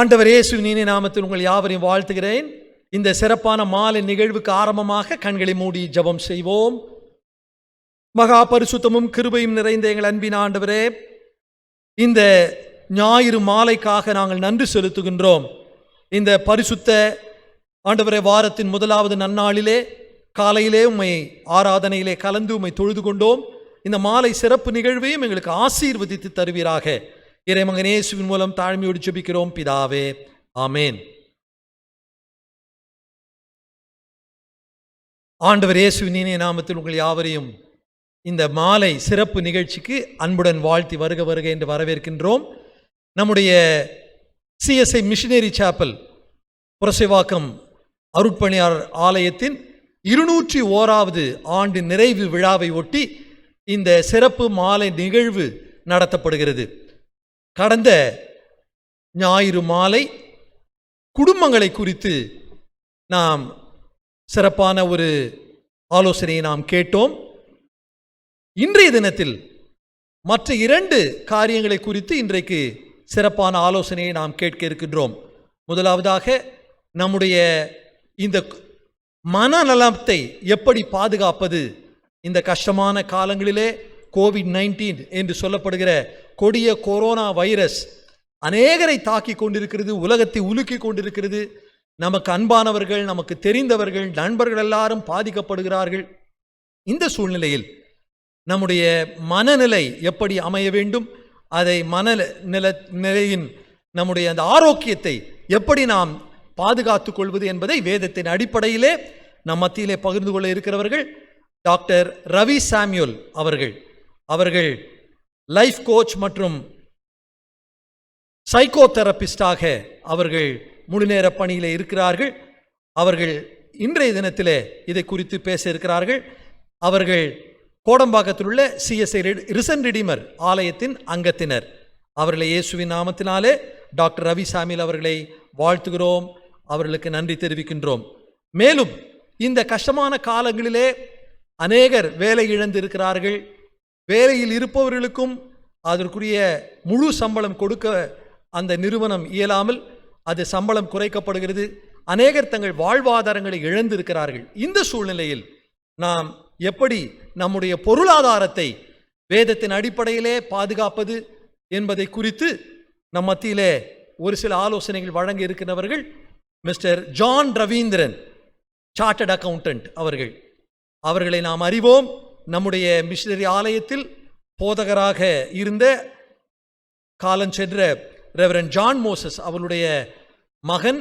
ஆண்டவர் இயேசுவின் இனிய நாமத்தில் உங்கள் யாவரையும் வாழ்த்துகிறேன். இந்த சிறப்பான மாலை நிகழ்வுக்கு ஆரம்பமாக கண்களை மூடி ஜெபம் செய்வோம். மகா பரிசுத்தமும் கிருபையும் நிறைந்த எங்கள் அன்பின் ஆண்டவரே, இந்த ஞாயிறு மாலைக்காக நாங்கள் நன்றி செலுத்துகின்றோம். இந்த பரிசுத்த ஆண்டவரே வாரத்தின் முதலாவது நன்னாளிலே காலையிலே உம்மை ஆராதனையிலே கலந்து உம்மை தொழுது கொண்டோம். இந்த மாலை சிறப்பு நிகழ்வையும் எங்களுக்கு ஆசீர்வதித்து தருவீராக. இறைமகன் இயேசுவின் மூலம் தாழ்மையோடு ஜெபிக்கிறோம் பிதாவே, ஆமேன். ஆண்டவர் இயேசுவின் இனிய நாமத்தில் உங்கள் யாவரையும் இந்த மாலை சிறப்பு நிகழ்ச்சிக்கு அன்புடன் வாழ்த்தி வருக வருக என்று வரவேற்கின்றோம். நம்முடைய சிஎஸ்ஐ மிஷனரி சாப்பல் புரசைவாக்கம் அருட்பணியார் ஆலயத்தின் 201வது ஆண்டு நிறைவு விழாவை ஒட்டி இந்த சிறப்பு மாலை நிகழ்வு நடத்தப்படுகிறது. கடந்த ஞாயிறு மாலை குடும்பங்களை குறித்து நாம் சிறப்பான ஒரு ஆலோசனையை நாம் கேட்டோம். இன்றைய தினத்தில் மற்ற 2 காரியங்களை குறித்து இன்றைக்கு சிறப்பான ஆலோசனையை நாம் கேட்க இருக்கின்றோம். முதலாவதாக நம்முடைய இந்த மனநலத்தை எப்படி பாதுகாப்பது, இந்த கஷ்டமான காலங்களிலே கோவிட்-19 என்று சொல்லப்படுகிற கொடிய கொரோனா வைரஸ் அநேகரை தாக்கி கொண்டிருக்கிறது, உலகத்தை உலுக்கி கொண்டிருக்கிறது. நமக்கு அன்பானவர்கள், நமக்கு தெரிந்தவர்கள், நண்பர்கள் எல்லாரும் பாதிக்கப்படுகிறார்கள். இந்த சூழ்நிலையில் நம்முடைய மனநிலை எப்படி அமைய வேண்டும், அதை நிலையின் நம்முடைய அந்த ஆரோக்கியத்தை எப்படி நாம் பாதுகாத்துக் கொள்வது என்பதை வேதத்தின் அடிப்படையிலே நம் மத்தியிலே பகிர்ந்து கொள்ள இருக்கிறவர்கள் டாக்டர் ரவி சாமுவேல் அவர்கள் லைஃப் கோச் மற்றும் சைக்கோ தெரபிஸ்டாக அவர்கள் முழுநேர பணியில் இருக்கிறார்கள். அவர்கள் இன்றைய தினத்திலே இதை குறித்து பேச இருக்கிறார்கள். அவர்கள் கோடம்பாக்கத்தில் உள்ள சிஎஸ்ஐ ரிசன் ரிடீமர் ஆலயத்தின் அங்கத்தினர். அவர்களை இயேசுவின் நாமத்தினாலே டாக்டர் ரவி சாமுவேல் அவர்களை வாழ்த்துகிறோம், அவர்களுக்கு நன்றி தெரிவிக்கின்றோம். மேலும் இந்த கஷ்டமான காலங்களிலே அநேகர் வேலை இழந்திருக்கிறார்கள். வேலையில் இருப்பவர்களுக்கும் அதற்குரிய முழு சம்பளம் கொடுக்க அந்த நிறுவனம் இயலாமல் அது சம்பளம் குறைக்கப்படுகிறது. அநேகர் தங்கள் வாழ்வாதாரங்களை இழந்திருக்கிறார்கள். இந்த சூழ்நிலையில் நாம் எப்படி நம்முடைய பொருளாதாரத்தை வேதத்தின் அடிப்படையிலே பாதுகாப்பது என்பதை குறித்து நம் மத்தியிலே ஒரு சில ஆலோசனைகள் வழங்க இருக்கிறவர்கள் mister John Ravindran, chartered accountant அவர்களை நாம் அறிவோம். நம்முடைய மிஷனரி ஆலயத்தில் போதகராக இருந்த காலஞ்சென்ற ரெவரண்ட் ஜான் மோசஸ் அவருடைய மகன்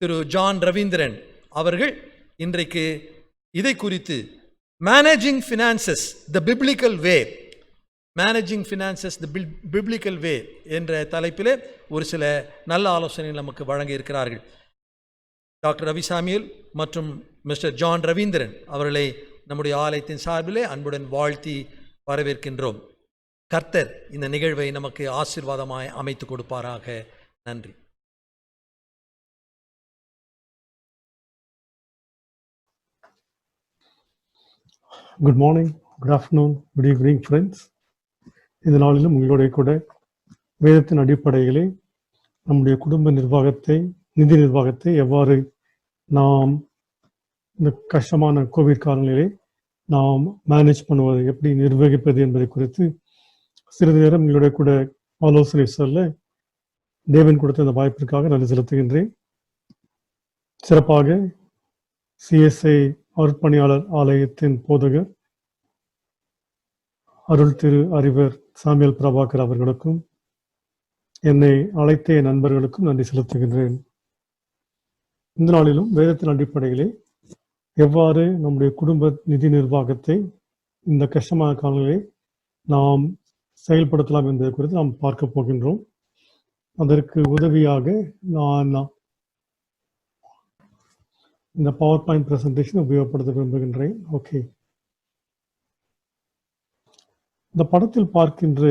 திரு ஜான் ரவீந்திரன் அவர்கள் இன்றைக்கு இதை குறித்து மேனேஜிங் ஃபினான்சஸ் த பிப்ளிக்கல் வே என்ற தலைப்பில் ஒரு சில நல்ல ஆலோசனைகள் நமக்கு வழங்க இருக்கிறார்கள். டாக்டர் ரவி சாமுவேல் மற்றும் மிஸ்டர் ஜான் ரவீந்திரன் அவர்களை நம்முடைய ஆலயத்தின் சார்பிலே அன்புடன் வாழ்த்தி வரவேற்கின்றோம். கர்த்தர் இந்த நிகழ்வை நமக்கு ஆசீர்வாதமாய் அமைத்து கொடுப்பாராக. நன்றி. Good morning, good afternoon, good evening friends. இந்த நாளிலும் உங்களுடைய கூட வேதத்தின் அடிப்படையிலே நம்முடைய குடும்ப நிர்வாகத்தை, நிதி நிர்வாகத்தை எவ்வாறு நாம் இந்த கஷ்டமான கோவிட் காலங்களிலே நாம் மேனேஜ் பண்ணுவது, எப்படி நிர்வகிப்பது என்பதை குறித்து சிறிது நேரம் உங்களுடைய கூட ஆலோசனை சொல்ல தேவன் கொடுத்த இந்த வாய்ப்பிற்காக நன்றி செலுத்துகின்றேன். சிறப்பாக சிஎஸ்ஐ அருட்பணியாளர் ஆலயத்தின் போதகர் அருள் திரு அறிவர் சாமுவேல் பிரபாகர் அவர்களுக்கும் என்னை அழைத்த நண்பர்களுக்கும் நன்றி செலுத்துகின்றேன். இந்த நாளிலும் வேதத்தின் அடிப்படையிலே எவ்வாறு நம்முடைய குடும்ப நிதி நிர்வாகத்தை இந்த கஷ்டமான காலங்களிலே நாம் செயல்படுத்தலாம் என்பதை குறித்து நாம் பார்க்க போகின்றோம். அதற்கு உதவியாக நான் இந்த பவர் பாயிண்ட் பிரசன்டேஷன் உபயோகப்படுத்த விரும்புகின்றேன். ஓகே, இந்த படத்தில் பார்க்கின்ற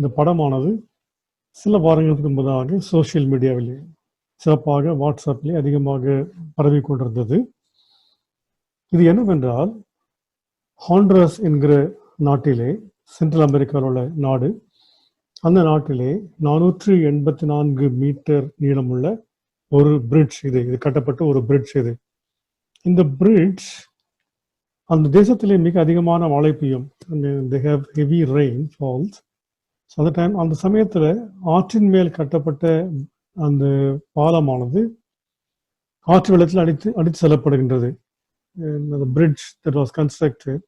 இந்த படமானது சில வாரங்களுக்கு முன்பதாக சோசியல் மீடியாவிலே, சிறப்பாக வாட்ஸ்அப்பிலே அதிகமாக பரவி கொண்டிருந்தது. இது என்னவென்றால், ஹாண்டுரஸ் என்கிற நாட்டிலே, சென்ட்ரல் அமெரிக்காவில் உள்ள நாடு, அந்த நாட்டிலே 484 மீட்டர் நீளமுள்ள ஒரு பிரிட்ஜ் இது கட்டப்பட்ட ஒரு பிரிட்ஜ் இது. இந்த பிரிட்ஜ் அந்த தேசத்திலே மிக அதிகமான மழை பெய்யும். they have heavy rain falls. So அந்த சமயத்துல ஆற்றின் மேல் கட்டப்பட்ட அந்த பாலமானது ஆற்று வெள்ளத்தில் அடித்து செல்லப்படுகின்றது. The bridge that was constructed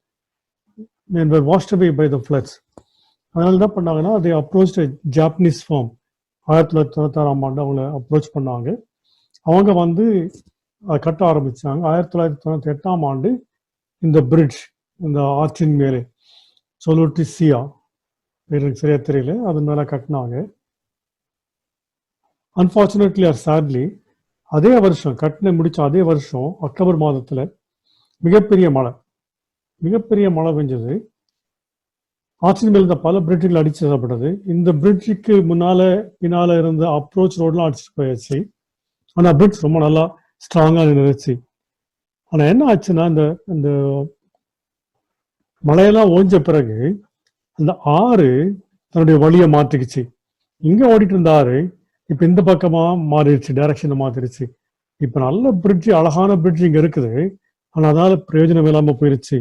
and were washed away by the floods. அதனால என்ன பண்ணாங்கன்னா they approached a Japanese firm. 1996 ஆண்டு அவங்கள அப்ரோச் பண்ணாங்க. அவங்க வந்து கட்ட ஆரம்பிச்சாங்க. 1998 ஆண்டு இந்த பிரிட்ஜ் இந்த ஆற்றின் மேலே சொலுட்டிசியா எனக்கு சரியா தெரியல அது மேல கட்டினாங்க. அன்பார்ச்சுனேட்லி ஆர் சேட்லி அதே வருஷம் கட்டின முடிச்ச அதே வருஷம் அக்டோபர் மாதத்துல மிகப்பெரிய மழை பெஞ்சது. ஆற்றின் மேல் இருந்த பல பிரிட்ஜுகள் அடிச்சு செல்லப்பட்டது. இந்த பிரிட்ஜுக்கு பின்னால இருந்த அப்ரோச் ரோட்லாம் அடிச்சுட்டு போயாச்சு. ஆனா பிரிட்ஜ் ரொம்ப நல்லா ஸ்ட்ராங்கா நின்றுச்சு. ஆனா என்ன ஆச்சுன்னா இந்த மழையெல்லாம் ஓஞ்ச பிறகு அந்த ஆறு தன்னுடைய வழியை மாற்றிக்குச்சு. இங்க ஓடிட்டு இருந்த ஆறு இப்ப இந்த பக்கமா மாறிடுச்சு, டைரக்ஷனை மாத்திருச்சு. இப்ப நல்ல பிரிட்ஜ், அழகான பிரிட்ஜ் இங்க இருக்குது. ஆனா அதனால பிரயோஜனம் இல்லாம போயிருச்சு.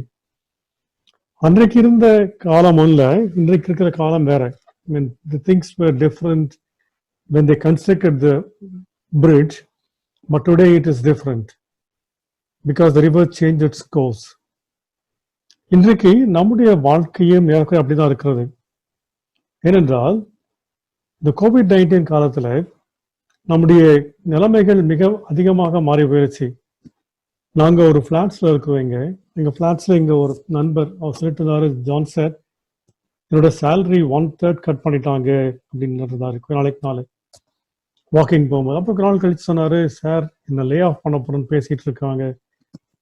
அன்றைக்கு இருந்த காலம் இல்ல, இன்றைக்கு இருக்கிற காலம் வேற. I mean, the things were different when they constructed the bridge, but today it is different because the river changed its course. இன்றைக்கு நம்முடைய வாழ்க்கையும் ஏற்கனவே அப்படிதான் இருக்கிறது. ஏனென்றால் இந்த COVID-19 காலத்துல நம்முடைய நிலைமைகள் மிக அதிகமாக மாறி போயிருச்சு. நாங்க ஒரு பிளாட்ஸ்ல இருக்கிறவங்க, எங்க பிளாட்ஸ்ல இங்க ஒரு நண்பர் அவர் சொல்லிட்டு இருந்தாரு, ஜான் சார் என்னோட சேலரி 1/3 கட் பண்ணிட்டாங்க அப்படின்னு இருந்தாரு நாள் வாக்கிங் போகும்போது. அப்புறம் நாள் கழிச்சு சொன்னாரு, சார் என்ன லே ஆஃப் பண்ண போறோம்னு பேசிட்டு இருக்காங்க.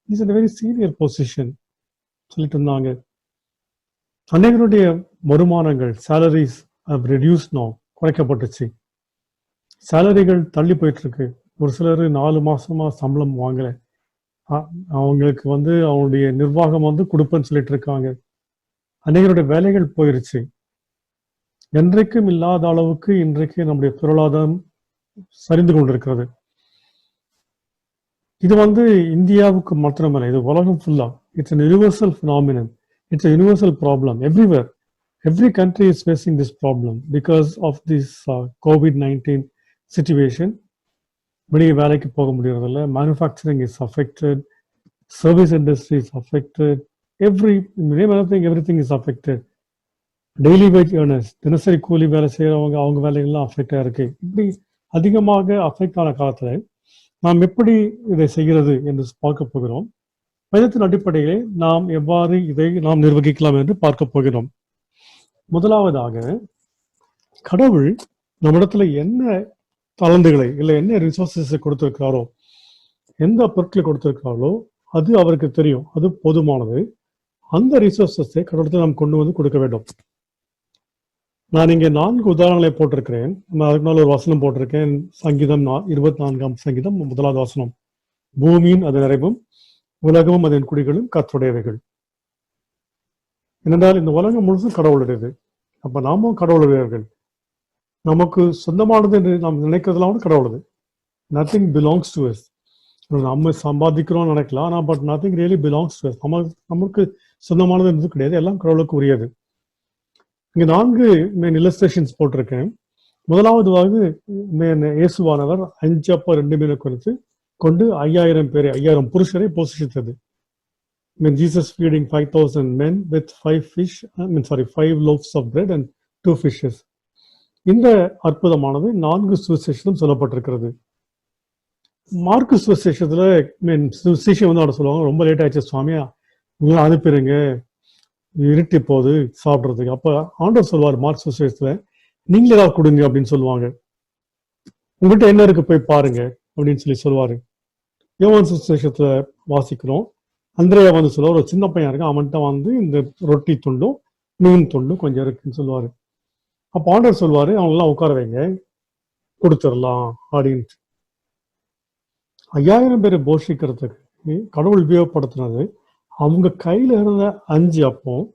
It's a very senior position சொல்லிட்டு இருந்தாங்க. அநேகருடைய வருமானங்கள் சேலரிஸ் ரெடியூஸ் நோ குறைக்கப்பட்டுச்சு. சேலரிகள் தள்ளி போயிட்டு இருக்கு. ஒரு சிலர் 4 மாசமா சம்பளம் வாங்கல. அவங்களுக்கு அவங்களுடைய நிர்வாகம் கொடுப்பேன்னு சொல்லிட்டு இருக்காங்க. அநேகருடைய வேலைகள் போயிருச்சு. என்றைக்கும் இல்லாத அளவுக்கு இன்றைக்கு நம்முடைய பொருளாதாரம் சரிந்து கொண்டிருக்கிறது. இது இந்தியாவுக்கு மாத்திரமல்ல, இது உலகம் ஃபுல்லா. It's an universal phenomenon. It's a universal problem everywhere. Every country is facing this problem because of this COVID-19 situation. வெளியே வேலைக்கு போக முடியறதில்ல. Manufacturing is affected. Service industry is affected. Everything is affected. Daily wage earners, தினசரி கூலி வேலை செய்யறவங்க, அவங்க வேலைகள்லாம் அஃபெக்ட் ஆயிருக்கு. இப்படி அதிகமாக அஃபெக்ட் ஆன காலத்துல நாம் எப்படி இதை செய்கிறது என்று பார்க்க போகிறோம். வேதத்தின் அடிப்படையிலே நாம் எவ்வாறு இதை நாம் நிர்வகிக்கலாம் என்று பார்க்க போகிறோம். முதலாவதாக, கடவுள் நம்மிடத்துல என்ன தளந்துகளை இல்லை என்ன ரிசோர்சஸ் கொடுத்திருக்கிறாரோ, எந்த பொருட்களை கொடுத்திருக்கிறாரோ அது அவருக்கு தெரியும், அது போதுமானது. அந்த ரிசோர்சஸை கடவுளத்தை நாம் கொண்டு கொடுக்க வேண்டும். நான் இங்கே 4 உதாரணங்களை போட்டிருக்கிறேன். அதுக்கு மேல ஒரு வசனம் போட்டிருக்கேன். சங்கீதம் 24ஆம் சங்கீதம் 1வது வசனம். பூமியின் அது நிறைவும் உலகமும் அதன் குடிகளும் கர்த்தருடையவைகள். ஏனென்றால் இந்த உலகம் முழுசும் கடவுளுடையது. அப்ப நாமும் கடவுளுடையவர்கள். நமக்கு சொந்தமானது என்று நாம் நினைக்கிறதுலாம் கடவுளுது. Nothing belongs to us. நம்ம சம்பாதிக்கிறோம் நினைக்கலாம், ஆனா but nothing really belongs to us. நமக்கு சொந்தமானது என்று கிடையாது, எல்லாம் கடவுளுக்கு உரியது. இங்க 4 மெயின் இல்லஸ்ட்ரேஷன்ஸ் போட்டிருக்கேன். முதலாவது இயேசுவானவர் 5 அப்பம் 2 மீனை குறித்து கொண்டு 5000 புருஷரை போஷித்தது. Jesus feeding 5,000 men with 5 loaves of bread and 2 fishes. இந்த அற்புதமானது 4 சுவிசேஷத்திலும் சொல்லப்பட்டிருக்கிறது. மார்க்கு சுவிசேஷத்துல சுவிசேஷம் அவரை சொல்லுவாங்க, ரொம்ப லேட் ஆயிடுச்சு சுவாமியா, உங்களை அனுப்பிடுங்க, இருட்டி போது சாப்பிட்றதுக்கு. அப்ப ஆண்டவர் சொல்வார் மார்க் சுவிசேஷத்துல, நீங்களே ஏதாவது கொடுங்க அப்படின்னு சொல்லுவாங்க. உங்ககிட்ட என்ன இருக்கு போய் பாருங்க அப்படின்னு சொல்லுவாரு. யோவான் சுவிசேஷத்துல வாசிக்கிறோம், அந்திரேயா சொல்லுவார், ஒரு சின்ன பையன் இருக்கு, அவன்கிட்ட இந்த ரொட்டி துண்டும் மீன் துண்டும் கொஞ்சம் இருக்குன்னு சொல்லுவாரு. அப்ப ஆண்டவர் சொல்வாரு, அவங்கெல்லாம் உட்கார வைங்க, கொடுத்துடலாம் அப்படின்ட்டு. 5000 பேரை போஷிக்கிறதுக்கு கடவுள் உபயோகப்படுத்தினது அவங்க கையில இருந்த 5 அப்பம்,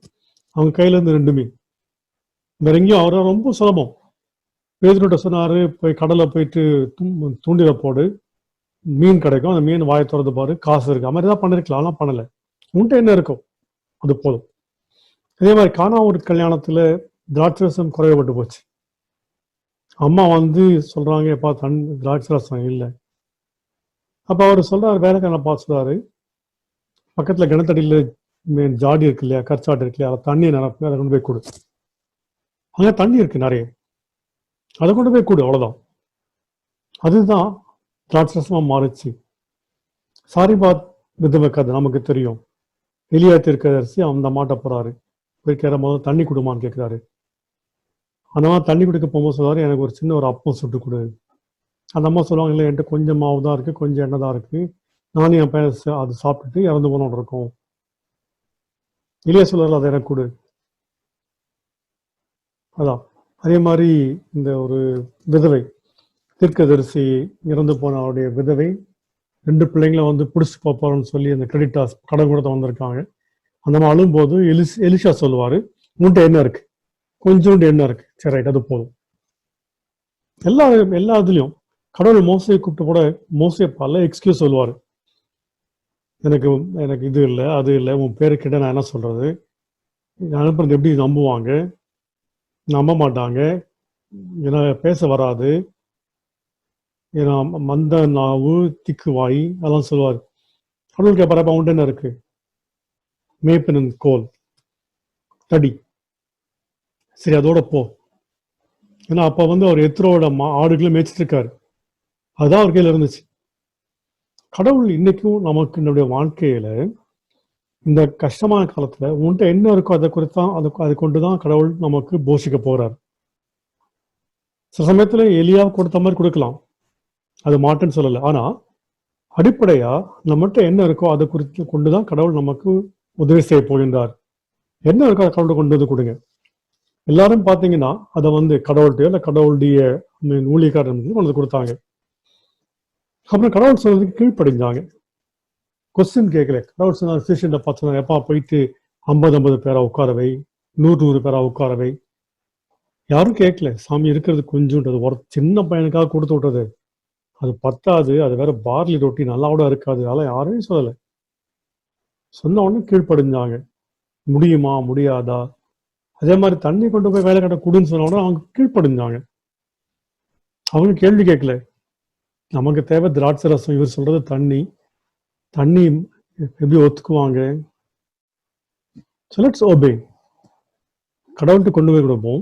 அவங்க கையில இருந்து 2 மீன். வேற எங்கேயும் அவரை ரொம்ப சுலபம். பேதுருட்ட சொன்னாரு, போய் கடல்ல போயிட்டு தூண்டில போடு, மீன் கிடைக்கும், அந்த மீன் வாயை திறந்து பாரு, காசு இருக்கு. அது மாதிரி தான் பண்ணிருக்கலாம், அதெல்லாம் பண்ணல. உன்கிட்ட என்ன இருக்கும் அது போதும். அதே மாதிரி கானாவூர் கல்யாணத்துல திராட்சரசம் குறைவுபட்டு போச்சு. அம்மா வந்து சொல்றாங்க, எப்பா திராட்சரசம் இல்லை. அப்ப அவர் சொல்றாரு, வேலைக்காரனை பார்த்து சொல்றாரு, பக்கத்துல கிணத்தடியில ஜாடி இருக்கு இல்லையா, கற்சாட்டு இருக்கு இல்லையா, அதை தண்ணியை நிரப்பி அதை கொண்டு போய் கொடு. அங்க தண்ணி இருக்கு நிறைய, அதை கொண்டு போய் கொடு, அவ்வளவுதான். அதுதான் திராட்சரசமா மாறுச்சு. சாரிபாத் விதவை கதை நமக்கு தெரியும். எலியா தீர்க்கதரிசி அந்த மாட்ட போறாரு, போய் கேட்கும்போது தண்ணி கொடுமான்னு கேட்கிறாரு. அந்த மாதிரி தண்ணி குடிக்க போகும்போது சொல்றாரு, எனக்கு ஒரு சின்ன ஒரு அப்பம் சுட்டு கொடு. அந்த அம்மா சொல்லுவாங்க, இல்லை என்கிட்ட கொஞ்சம் மாவு தான் இருக்கு, கொஞ்சம் எண்ணெய் தான் இருக்கு, நானும் என் பையன் அது சாப்பிட்டுட்டு இறந்து போனோட இருக்கும். எலியா சொல்றாரு, அதை எனக்கு கொடு. அதான் அதே மாதிரி இந்த ஒரு விதவை தீர்க்கதரிசி இறந்து போன அவருடைய விதவை 2 பிள்ளைங்களை வந்து பிடிச்சி போறோம்னு சொல்லி அந்த கிரெடிட்டாஸ் கடன் கொடுத்த வந்திருக்காங்க. அந்த மாதிரி அழும்போது எலிஷா சொல்லுவாரு, உன்கிட்ட என்ன இருக்கு, கொஞ்சோண்டு என்ன இருக்கு, சரி ரைட், அது போதும். எல்லா இதுலயும் கடவுள் மோசையை கூப்பிட்டு கூட மோசையை பல எக்ஸ்கியூஸ் சொல்லுவாரு. எனக்கு இது இல்லை, அது இல்லை, உன் பேரு கிட்ட நான் என்ன சொல்றது, அனுப்புறது எப்படி நம்புவாங்க, நம்ப மாட்டாங்க, ஏன்னா பேச வராது, ஏன்னா மந்த நாவு திக்கு வாய், அதெல்லாம் சொல்லுவார். கடவுள் கேட்பாரு, அவன்கிட்ட என்ன இருக்கு, மேய்ப்பன் கோல் தடி, சரி அதோட போ. ஏன்னா அப்ப வந்து அவர் எத்திரோட ஆடுகளை மேய்ச்சிட்டு இருக்காரு, அதுதான் அவர் கையில இருந்துச்சு. கடவுள் இன்னைக்கும் நமக்கு என்னுடைய வாழ்க்கையில இந்த கஷ்டமான காலத்துல உன்கிட்ட என்ன இருக்கோ அதை குறித்தான் அதை கொண்டுதான் கடவுள் நமக்கு போஷிக்க போறார். சில சமயத்துல எலியா கொடுத்த மாதிரி கொடுக்கலாம், அது மாட்டேன்னு சொல்லலை. ஆனா அடிப்படையா நம்மகிட்ட என்ன இருக்கோ அதை குறித்து கொண்டுதான் கடவுள் நமக்கு உதவி செய்ய போகின்றார். என்ன இருக்கோ அதை கடவுள் கொண்டு வந்து கொடுங்க. எல்லாரும் பாத்தீங்கன்னா அதை வந்து கடவுள்கிட்ட இல்லை கடவுளுடைய ஊழியக்காரர் கொண்டு வந்து கொடுத்தாங்க. அப்புறம் கடவுள் சொல்றதுக்கு கீழ்ப்படிஞ்சாங்க, கொஸ்டின் கேட்கல. கடவுள் சொன்னார், ஸ்டேஷன்ல பார்த்து எப்பா போயிட்டு 50 பேரா உட்காரவை, 100 பேரா உட்காரவை. யாரும் கேட்கல. சாமி இருக்கிறது கொஞ்சம், ஒரு சின்ன பையனுக்காக கொடுத்து விட்டது, அது பத்தாது, அது வேற பார்லி ரொட்டி நல்லாவோட இருக்காது, அதெல்லாம் யாரையும் சொல்லலை. சொன்ன உடனே கீழ்ப்படிஞ்சாங்க. முடியுமா முடியாதா? அதே மாதிரி தண்ணி கொண்டு போய் வேலை கட்ட கொடுன்னு சொன்ன உடனே அவங்க கீழ்ப்படிஞ்சாங்க. அவங்க கேள்வி கேட்கல. நமக்கு தேவை திராட்சை ரசம், இவர் சொல்றது தண்ணி எப்படி ஒத்துக்குவாங்க? So let's obey. கடவுள்கிட்ட கொண்டு போய் கொடுப்போம்,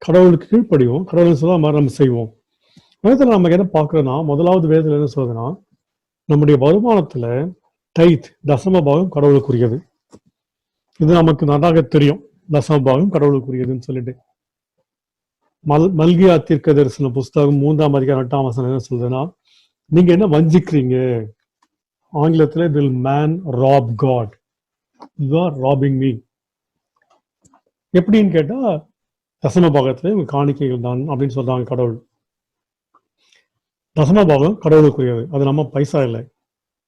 கடவுளுக்கு கீழ்ப்படிவோம், கடவுள் சொல்ல மாதிரி நம்ம செய்வோம். வேதத்தில் நம்ம என்ன பார்க்கறோம்னா, முதலாவது வேதத்தில் என்ன சொல்றதுன்னா, நம்முடைய வருமானத்துல டைத் தசம பாகம் கடவுளுக்குரியது. இது நமக்கு நன்றாக தெரியும், தசம பாகம் கடவுளுக்குரியதுன்னு சொல்லிட்டு. மல்கியா தீர்க்க தரிசன புஸ்தகம் 3ஆம் அதிகாரம் 8ஆம் வசனம் என்ன சொல்றதுன்னா, நீங்க என்ன வஞ்சிக்கிறீங்க? ஆங்கிலத்துல will man rob God, you are robbing me. எப்படின்னு கேட்டா, தசம பாகத்துல உங்க காணிக்கைகள் தான் அப்படின்னு சொல்றாங்க கடவுள். தசம பாகம் கடவுளுக்குரியது, அது நம்ம பைசா இல்லை.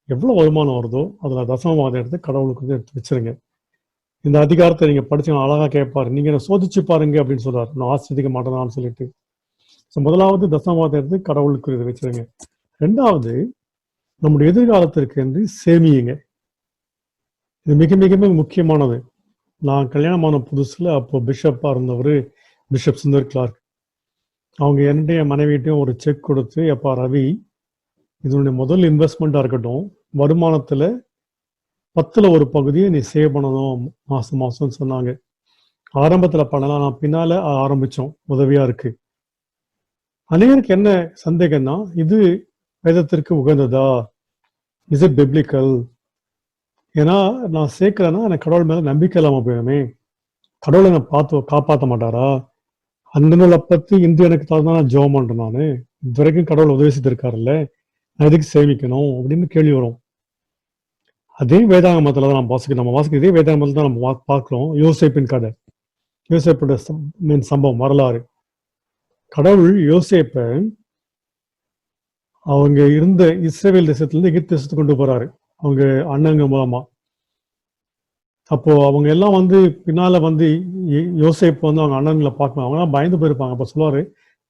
எவ்வளவு வருமானம் வருதோ அதுல தசம பாகத்தை எடுத்து கடவுளுக்கு எடுத்து வச்சிருங்க. இந்த அதிகாரத்தை நீங்க படிச்சீங்கன்னா அழகா கேட்பாரு, நீங்க என்ன சோதிச்சு பாருங்க அப்படின்னு சொல்றாரு, நான் ஆஸ்வதிக்க மாட்டேனான்னு சொல்லிட்டு. முதலாவது தசம பாகத்தை எடுத்து கடவுளுக்கு இதை வச்சிருங்க. 2வது, நம்முடைய எதிர்காலத்திற்கு என்று சேமியுங்க. இது மிக மிக முக்கியமானது. நான் கல்யாணமான புதுசுல அப்போ பிஷப்பா இருந்தவர் பிஷப் சுந்தர் கிளார்க், அவங்க என்னுடைய மனைவிட்டையும் ஒரு செக் கொடுத்து, எப்பா ரவி, இதனுடைய முதல் இன்வெஸ்ட்மெண்டா இருக்கட்டும், வருமானத்துல 10ல் ஒரு பகுதியை நீ சேவ் பண்ணணும் மாசம் மாசம்னு சொன்னாங்க. ஆரம்பத்துல பண்ணலாம், நான் பின்னால ஆரம்பிச்சோம், உதவியா இருக்கு. அநேகருக்கு என்ன சந்தேகம்னா, இது வேதத்திற்கு உகந்ததா, இஸ் இட் பிப்ளிக்கல்? ஏன்னா நான் சேர்க்கிறேன்னா எனக்கு கடவுள் மேல நம்பிக்கை இல்லாம போயிடுமே, கடவுளை நான் காப்பாற்ற மாட்டாரா? அந்த நாளை பத்தி இன்று எனக்கு தான் ஜெபம் பண்றேன், நானு இது வரைக்கும் கடவுள் உதவி செய்திருக்காருல்ல, நான் எதுக்கு சேமிக்கணும் அப்படின்னு கேள்வி வரும். அதே வேதாகமத்துல தான் நம்ம வாசிக்க இதே வேதாகமத்துல தான் நம்ம பார்க்கிறோம். யோசேப்பின் கதை, யோசேப்போட சம்பவம், வரலாறு. கடவுள் யோசேப்ப அவங்க இருந்த இஸ்ரவேல் தேசத்துல இருந்து எகிப்து தேசத்துக்கு கொண்டு போறாரு, அவங்க அண்ணங்க மூலமா. அப்போ அவங்க எல்லாம் வந்து பின்னால வந்து யோசேப்பு வந்து அவங்க அண்ணன்களை பார்க்கணும், அவங்க எல்லாம் பயந்து போயிருப்பாங்க. அப்ப சொல்லுவாரு,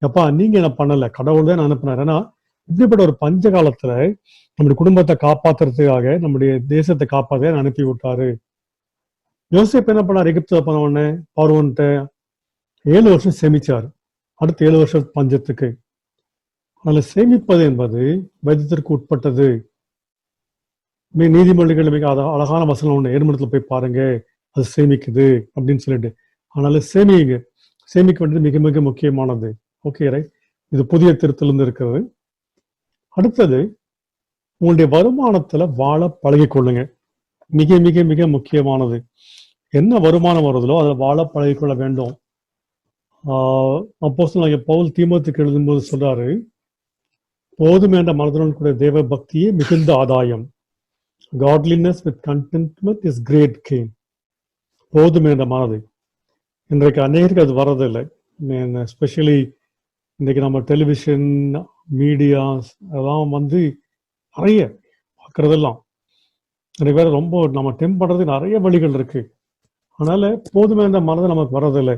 எப்பா நீங்க என்ன பண்ணல, கடவுள் தான் அனுப்புனாரு. ஏன்னா இப்படிப்பட்ட ஒரு பஞ்ச காலத்துல நம்முடைய குடும்பத்தை காப்பாத்துறதுக்காக, நம்முடைய தேசத்தை காப்பாற்ற அனுப்பி விட்டாரு. யோசேப்பு என்ன பண்ணார், எகிப்துல போன உடனே பார்வோன்ட்ட 7 வருஷம் சேமிச்சாரு. அடுத்த 7 வருஷம் பஞ்சத்துக்கு. அதில் சேமிப்பது என்பது வைத்தியத்திற்கு உட்பட்டது. நீதிமொழிகள் மிக அழகான வசனம் ஒண்ணு, ஏர்மடத்துல போய் பாருங்க, அது சேமிக்குது அப்படின்னு சொல்லிட்டு. அதனால சேமிக்க வேண்டியது மிக மிக முக்கியமானது. ஓகே ரைட், இது புதிய திருத்திலிருந்து இருக்கிறது. அடுத்தது, உங்களுடைய வருமானத்துல வாழ பழகி கொள்ளுங்க. மிக மிக மிக முக்கியமானது. என்ன வருமானம் வருதோ அதை வாழ பழகிக்கொள்ள வேண்டும். அப்போஸ்தலனாகிய பவுல் தீமோத்தேயுக்கு எழுதும்போது சொல்றாரு, போதும் என்ற மனதுடன் கூட தேவ பக்தியே மிகுந்த ஆதாயம். Godliness with contentment is great gain. போதும் என்ற மனது. இன்றைக்கு அநேகருக்கு அது வர்றதில்லை. எஸ்பெஷலி இன்றைக்கு நம்ம டெலிவிஷன் மீடியாஸ் அதெல்லாம் வந்து நிறைய பார்க்கறதெல்லாம் நிறைய பேர் ரொம்ப நம்ம டெம்ப் பண்றதுக்கு நிறைய வழிகள் இருக்கு. அதனால போதும் என்ற மனது நமக்கு வர்றதில்லை.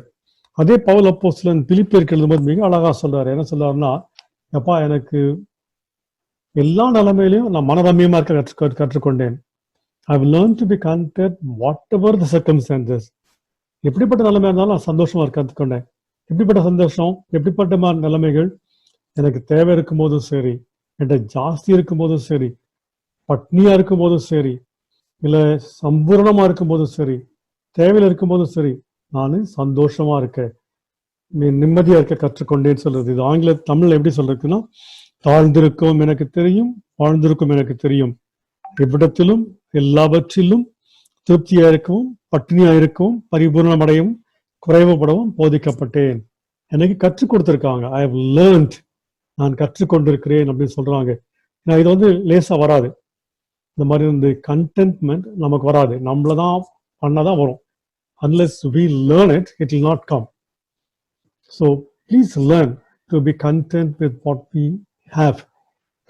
அதே பவுல் அப்போஸ்தலன் பிலிப்பியருக்கு எழுதும்போது மிக அழகா சொல்றாரு. என்ன சொல்றாருன்னா, எப்பா எனக்கு எல்லா நிலைமையிலையும் நான் மனரம்யமா இருக்க கற்றுக்கொண்டேன். I've learned to be content whatever the circumstances. எப்படிப்பட்ட நிலைமையா இருந்தாலும் நான் சந்தோஷமா இருக்க கற்றுக்கொண்டேன். எப்படிப்பட்ட சந்தோஷம், எப்படிப்பட்ட நிலைமைகள், எனக்கு தேவை இருக்கும் போதும் சரி, என்கிட்ட ஜாஸ்தி இருக்கும் போதும் சரி, பட்னியா இருக்கும் போதும் சரி, இல்ல சம்பூர்ணமா இருக்கும் போதும் சரி, தேவையில இருக்கும் போதும் சரி, நான் சந்தோஷமா இருக்க, நிம்மதியா இருக்க கற்றுக்கொண்டேன்னு சொல்றது. இது ஆங்கில தமிழ்ல எப்படி சொல்றதுன்னா, தாழ்ந்திருக்கும் எனக்கு தெரியும், வாழ்ந்திருக்கும் எனக்கு தெரியும், இவ்விடத்திலும் எல்லாவற்றிலும் திருப்தியா இருக்கவும், பட்டினியா இருக்கவும், பரிபூர்ணம் அடையவும், குறைவுபடவும் போதிக்கப்பட்டேன். எனக்கு கற்றுக் கொடுத்திருக்காங்க. ஐ ஹவ் லேர்ன்ட், நான் கற்றுக்கொண்டிருக்கிறேன் அப்படின்னு சொல்றாங்க. ஏன்னா இது வந்து லேசா வராது. இந்த மாதிரி வந்து கண்டென்ட்மெண்ட் நமக்கு வராது, நம்மளதான் பண்ணாதான் வரும். unless we learn it, it will not come. So please learn to be content with what we have.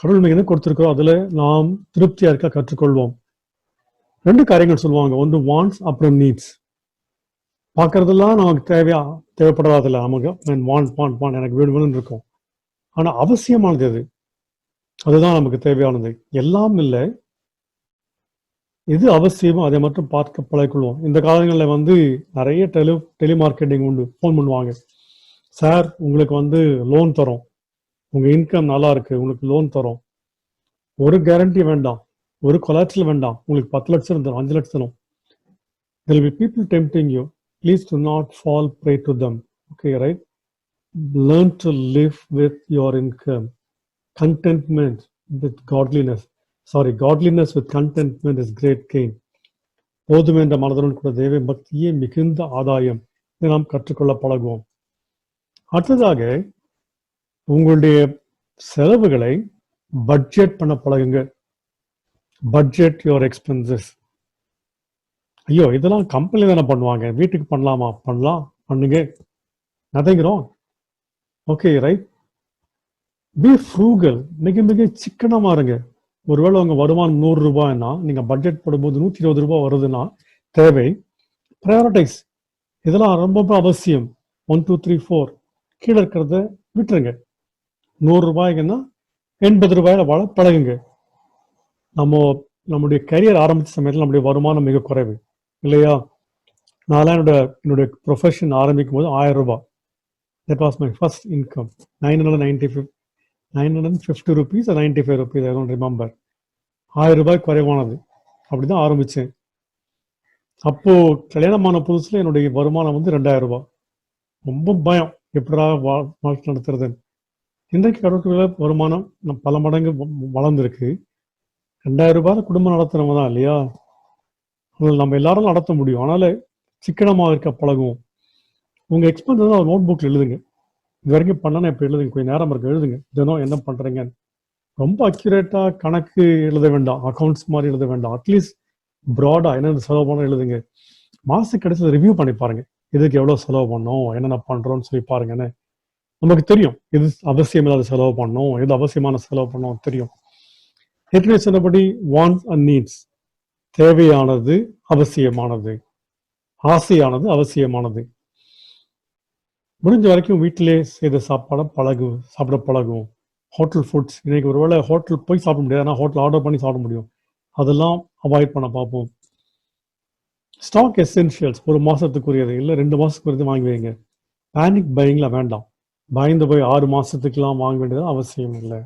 கடவுள் மிக என்ன கொடுத்திருக்கிறோம் அதுல நாம் திருப்தியா இருக்க கற்றுக்கொள்வோம். 2 காரியங்கள் சொல்லுவாங்க, ஒன்று வாண்ட்ஸ், அப்புறம் நீட்ஸ். பார்க்கறதெல்லாம் நமக்கு தேவைப்படாதில்ல. நமக்கு வாண்ட் எனக்கு வேணும்னு இருக்கும். ஆனா அவசியமானது எது, அதுதான் நமக்கு தேவையானது. எல்லாம் இல்லை, எது அவசியமோ அதை மட்டும் பார்க்க பழகிக்கொள்வோம். இந்த காலங்களில் வந்து நிறைய டெலிமார்க்கெட்டிங் உண்டு. ஃபோன் பண்ணுவாங்க, சார் உங்களுக்கு வந்து லோன் தரோம், உங்க இன்கம் நல்லா இருக்கு, உங்களுக்கு லோன் தரோம், ஒரு கேரண்டி வேண்டாம், ஒரு கொலாட்ரல் வேண்டாம், உங்களுக்கு 10 லட்சம் தரும், 5 லட்சம் தரும். There will be people tempting you. Please do not fall prey to them. Okay, right? Learn to live with your income. Contentment with godliness. Godliness with contentment is great gain. போதும் என்ற மனதுடன் கூட தேவ பக்தியே மிகுந்த ஆதாயம். இதை நாம் கற்றுக்கொள்ள பழகுவோம். அடுத்ததாக, உங்களுடைய செலவுகளை பட்ஜெட் பண்ண பழகுங்க. Budget your expenses. ஐயோ இதெல்லாம் கம்பெனி தானே பண்ணுவாங்க, வீட்டுக்கு பண்ணலாமா? பண்ணலாம், பண்ணுங்க, nothing wrong. Okay right. Be frugal, மிக மிக சிக்கனமா இருங்க. ஒருவேளை உங்க வருமானம் 100 ரூபாய்னா நீங்க பட்ஜெட் போடும்போது 120 ரூபாய் வருதுன்னா தேவை, ப்ரையாரிட்டைஸ். இதெல்லாம் ரொம்ப ரொம்ப அவசியம். 1 2 3 4 கீழே இருக்கிறத விட்டுருங்க. 100 ரூபாய்க்குன்னா 80 ரூபாயில வாழ பழகுங்க. நம்முடைய கரியர் ஆரம்பிச்ச சமயத்தில் நம்முடைய வருமானம் மிக குறைவு இல்லையா? நான் என்னுடைய ப்ரொஃபஷன் ஆரம்பிக்கும் போது 1000 ரூபாய். That was my first income. 950 rupees or 95 rupees, I don't remember. 1000 ரூபாய் குறைவானது. அப்படிதான் ஆரம்பிச்சேன். அப்போ கல்யாணமான புதுசுல என்னுடைய வருமானம் வந்து 2000 ரூபாய். ரொம்ப பயம், எப்படா வாழ்க்கை நடத்துறது. இன்றைக்கு கடற்கரை வருமானம் பல மடங்கு வளர்ந்துருக்கு. 2000 ரூபாய் குடும்பம் நடத்துறவங்க தான் இல்லையா? நம்ம எல்லாரும் நடத்த முடியும். அதனால சிக்கனமாக இருக்க பழகுவோம். உங்க எக்ஸ்பென்ஸ் தான் நோட் புக்ல எழுதுங்க. இது வரைக்கும் பண்ணனா இப்ப எழுதுங்க, கொஞ்சம் நேரம் இருக்கு எழுதுங்க, தினம் என்ன பண்றீங்க. ரொம்ப அக்யூரேட்டா கணக்கு எழுத வேண்டாம், அக்கௌண்ட்ஸ் மாதிரி எழுத வேண்டாம். அட்லீஸ்ட் ப்ராடா என்னென்ன செலவு பண்ண எழுதுங்க. மாசத்துக்கு கிடைச்சது ரிவ்யூ பண்ணி பாருங்க, இதுக்கு எவ்வளவு செலவு பண்ணோம், என்னென்ன பண்றோம்னு சொல்லி பாருங்கன்னு. நமக்கு தெரியும் எது அவசியம் இல்லாத செலவு பண்ணோம், எது அவசியமான செலவு பண்ணோம் தெரியும். ஏற்கனவே சொன்னபடி வாண்ட்ஸ் அண்ட் நீட்ஸ், தேவையானது அவசியமானது, ஆசையானது அவசியமானது. முடிஞ்ச வரைக்கும் வீட்டிலே செய்த சாப்பாடை சாப்பிட பழகும். ஹோட்டல் ஃபுட்ஸ், இன்னைக்கு ஒருவேளை ஹோட்டல் போய் சாப்பிட முடியாது, ஆனால் ஹோட்டல் ஆர்டர் பண்ணி சாப்பிட முடியும். அதெல்லாம் அவாய்ட் பண்ண பார்ப்போம். ஸ்டாக் எசென்ஷியல்ஸ் ஒரு மாதத்துக்குரியது இல்லை 2 மாதத்துக்குரியது வாங்கி வைங்க. பேனிக் பையிங்கில் வேண்டாம். பயந்து போய் 6 மாதத்துக்குலாம் வாங்க வேண்டியது அவசியம் இல்லை.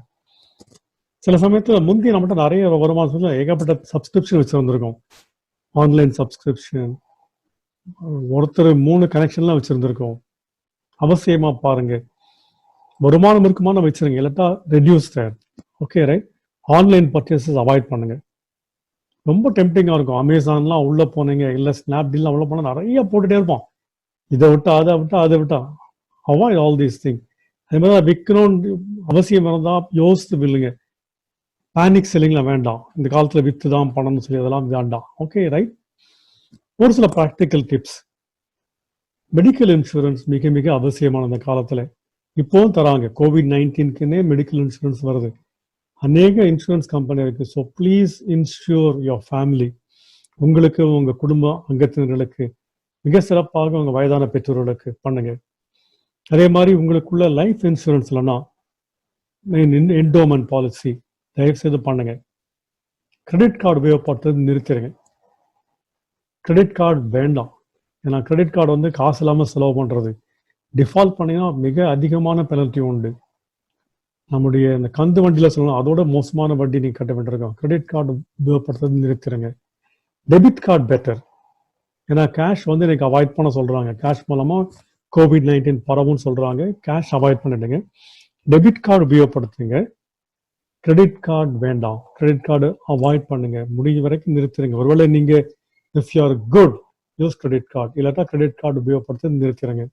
சில சமயத்தில் முந்தைய நம்மகிட்ட நிறைய வருமானத்தில் ஏகப்பட்ட சப்ஸ்கிரிப்ஷன் வச்சுருந்துருக்கோம். ஆன்லைன் சப்ஸ்கிரிப்ஷன், ஒருத்தர் 3 கனெக்ஷன்லாம் வச்சுருந்துருக்கோம். அவசியமாக பாருங்க. வருமானம் இருக்குமான வச்சுருங்க, இல்லாட்டா reduce there. Okay right. Online purchases avoid பண்ணுங்க. ரொம்ப டெம்டிங்காக இருக்கும். அமேசான்லாம் உள்ளே போனீங்க, இல்லை ஸ்னாப்டீல்லாம் உள்ளே போனால் நிறைய போட்டுகிட்டே இருப்போம். இதை விட்டா அதை விட்டா அவாய்ட் ஆல் தீஸ் திங். அதே மாதிரி தான் விற்கணும்னு அவசியம் இருந்தால் யோசித்து வில்லுங்க. பேனிக் செல்லிங்கில் வேண்டாம். இந்த காலத்தில் விற்று தான் பண்ணணும்னு சொல்லி அதெல்லாம் வேண்டாம். Okay right. ஒரு சில ப்ராக்டிக்கல் டிப்ஸ். மெடிக்கல் இன்சூரன்ஸ் மிக மிக அவசியமான இந்த காலத்தில். இப்போவும் தராங்க. COVID-19க்குன்னே மெடிக்கல் இன்சூரன்ஸ் வருது. அநேக இன்சூரன்ஸ் கம்பெனி இருக்கு. So please insure your family. உங்களுக்கு, உங்கள் குடும்ப அங்கத்தினர்களுக்கு, மிக சிறப்பாக உங்கள் வயதான பெற்றோர்களுக்கு பண்ணுங்க. அதே மாதிரி உங்களுக்குள்ள லைஃப் இன்சூரன்ஸ் இல்லைன்னா என்டோமெண்ட் பாலிசி தயவுசெய்து பண்ணுங்க. கிரெடிட் கார்டு உபயோகப்படுத்துறது நிறுத்திடுங்க. கிரெடிட் கார்டு வேண்டாம். ஏன்னா கிரெடிட் கார்டு வந்து காசு இல்லாமல் செலவு பண்ணுறது. டிஃபால்ட் பண்ணினா மிக அதிகமான பெனல்ட்டி உண்டு. நம்முடைய இந்த கந்து வண்டியில் சொல்லணும், அதோட மோசமான வட்டி நீங்கள் கட்ட வேண்டியிருக்கோம். கிரெடிட் கார்டு உபயோகப்படுத்துறது நிறுத்திடுங்க. Debit card better. ஏன்னா கேஷ் வந்து எனக்கு அவாய்ட் பண்ண சொல்கிறாங்க. கேஷ் மூலமாக COVID-19 பரவும்னு சொல்கிறாங்க. கேஷ் அவாய்ட் பண்ணிடுங்க. டெபிட் கார்டு உபயோகப்படுத்துங்க. கிரெடிட் கார்டு வேண்டாம். கிரெடிட் கார்டு அவாய்ட் பண்ணுங்க. முடிஞ்ச வரைக்கும் நிறுத்திடுங்க. ஒருவேளை நீங்கள் if you are good use credit card, இல்லாட்டா கிரெடிட் கார்டு உபயோகப்படுத்த நிறுத்திடுங்க.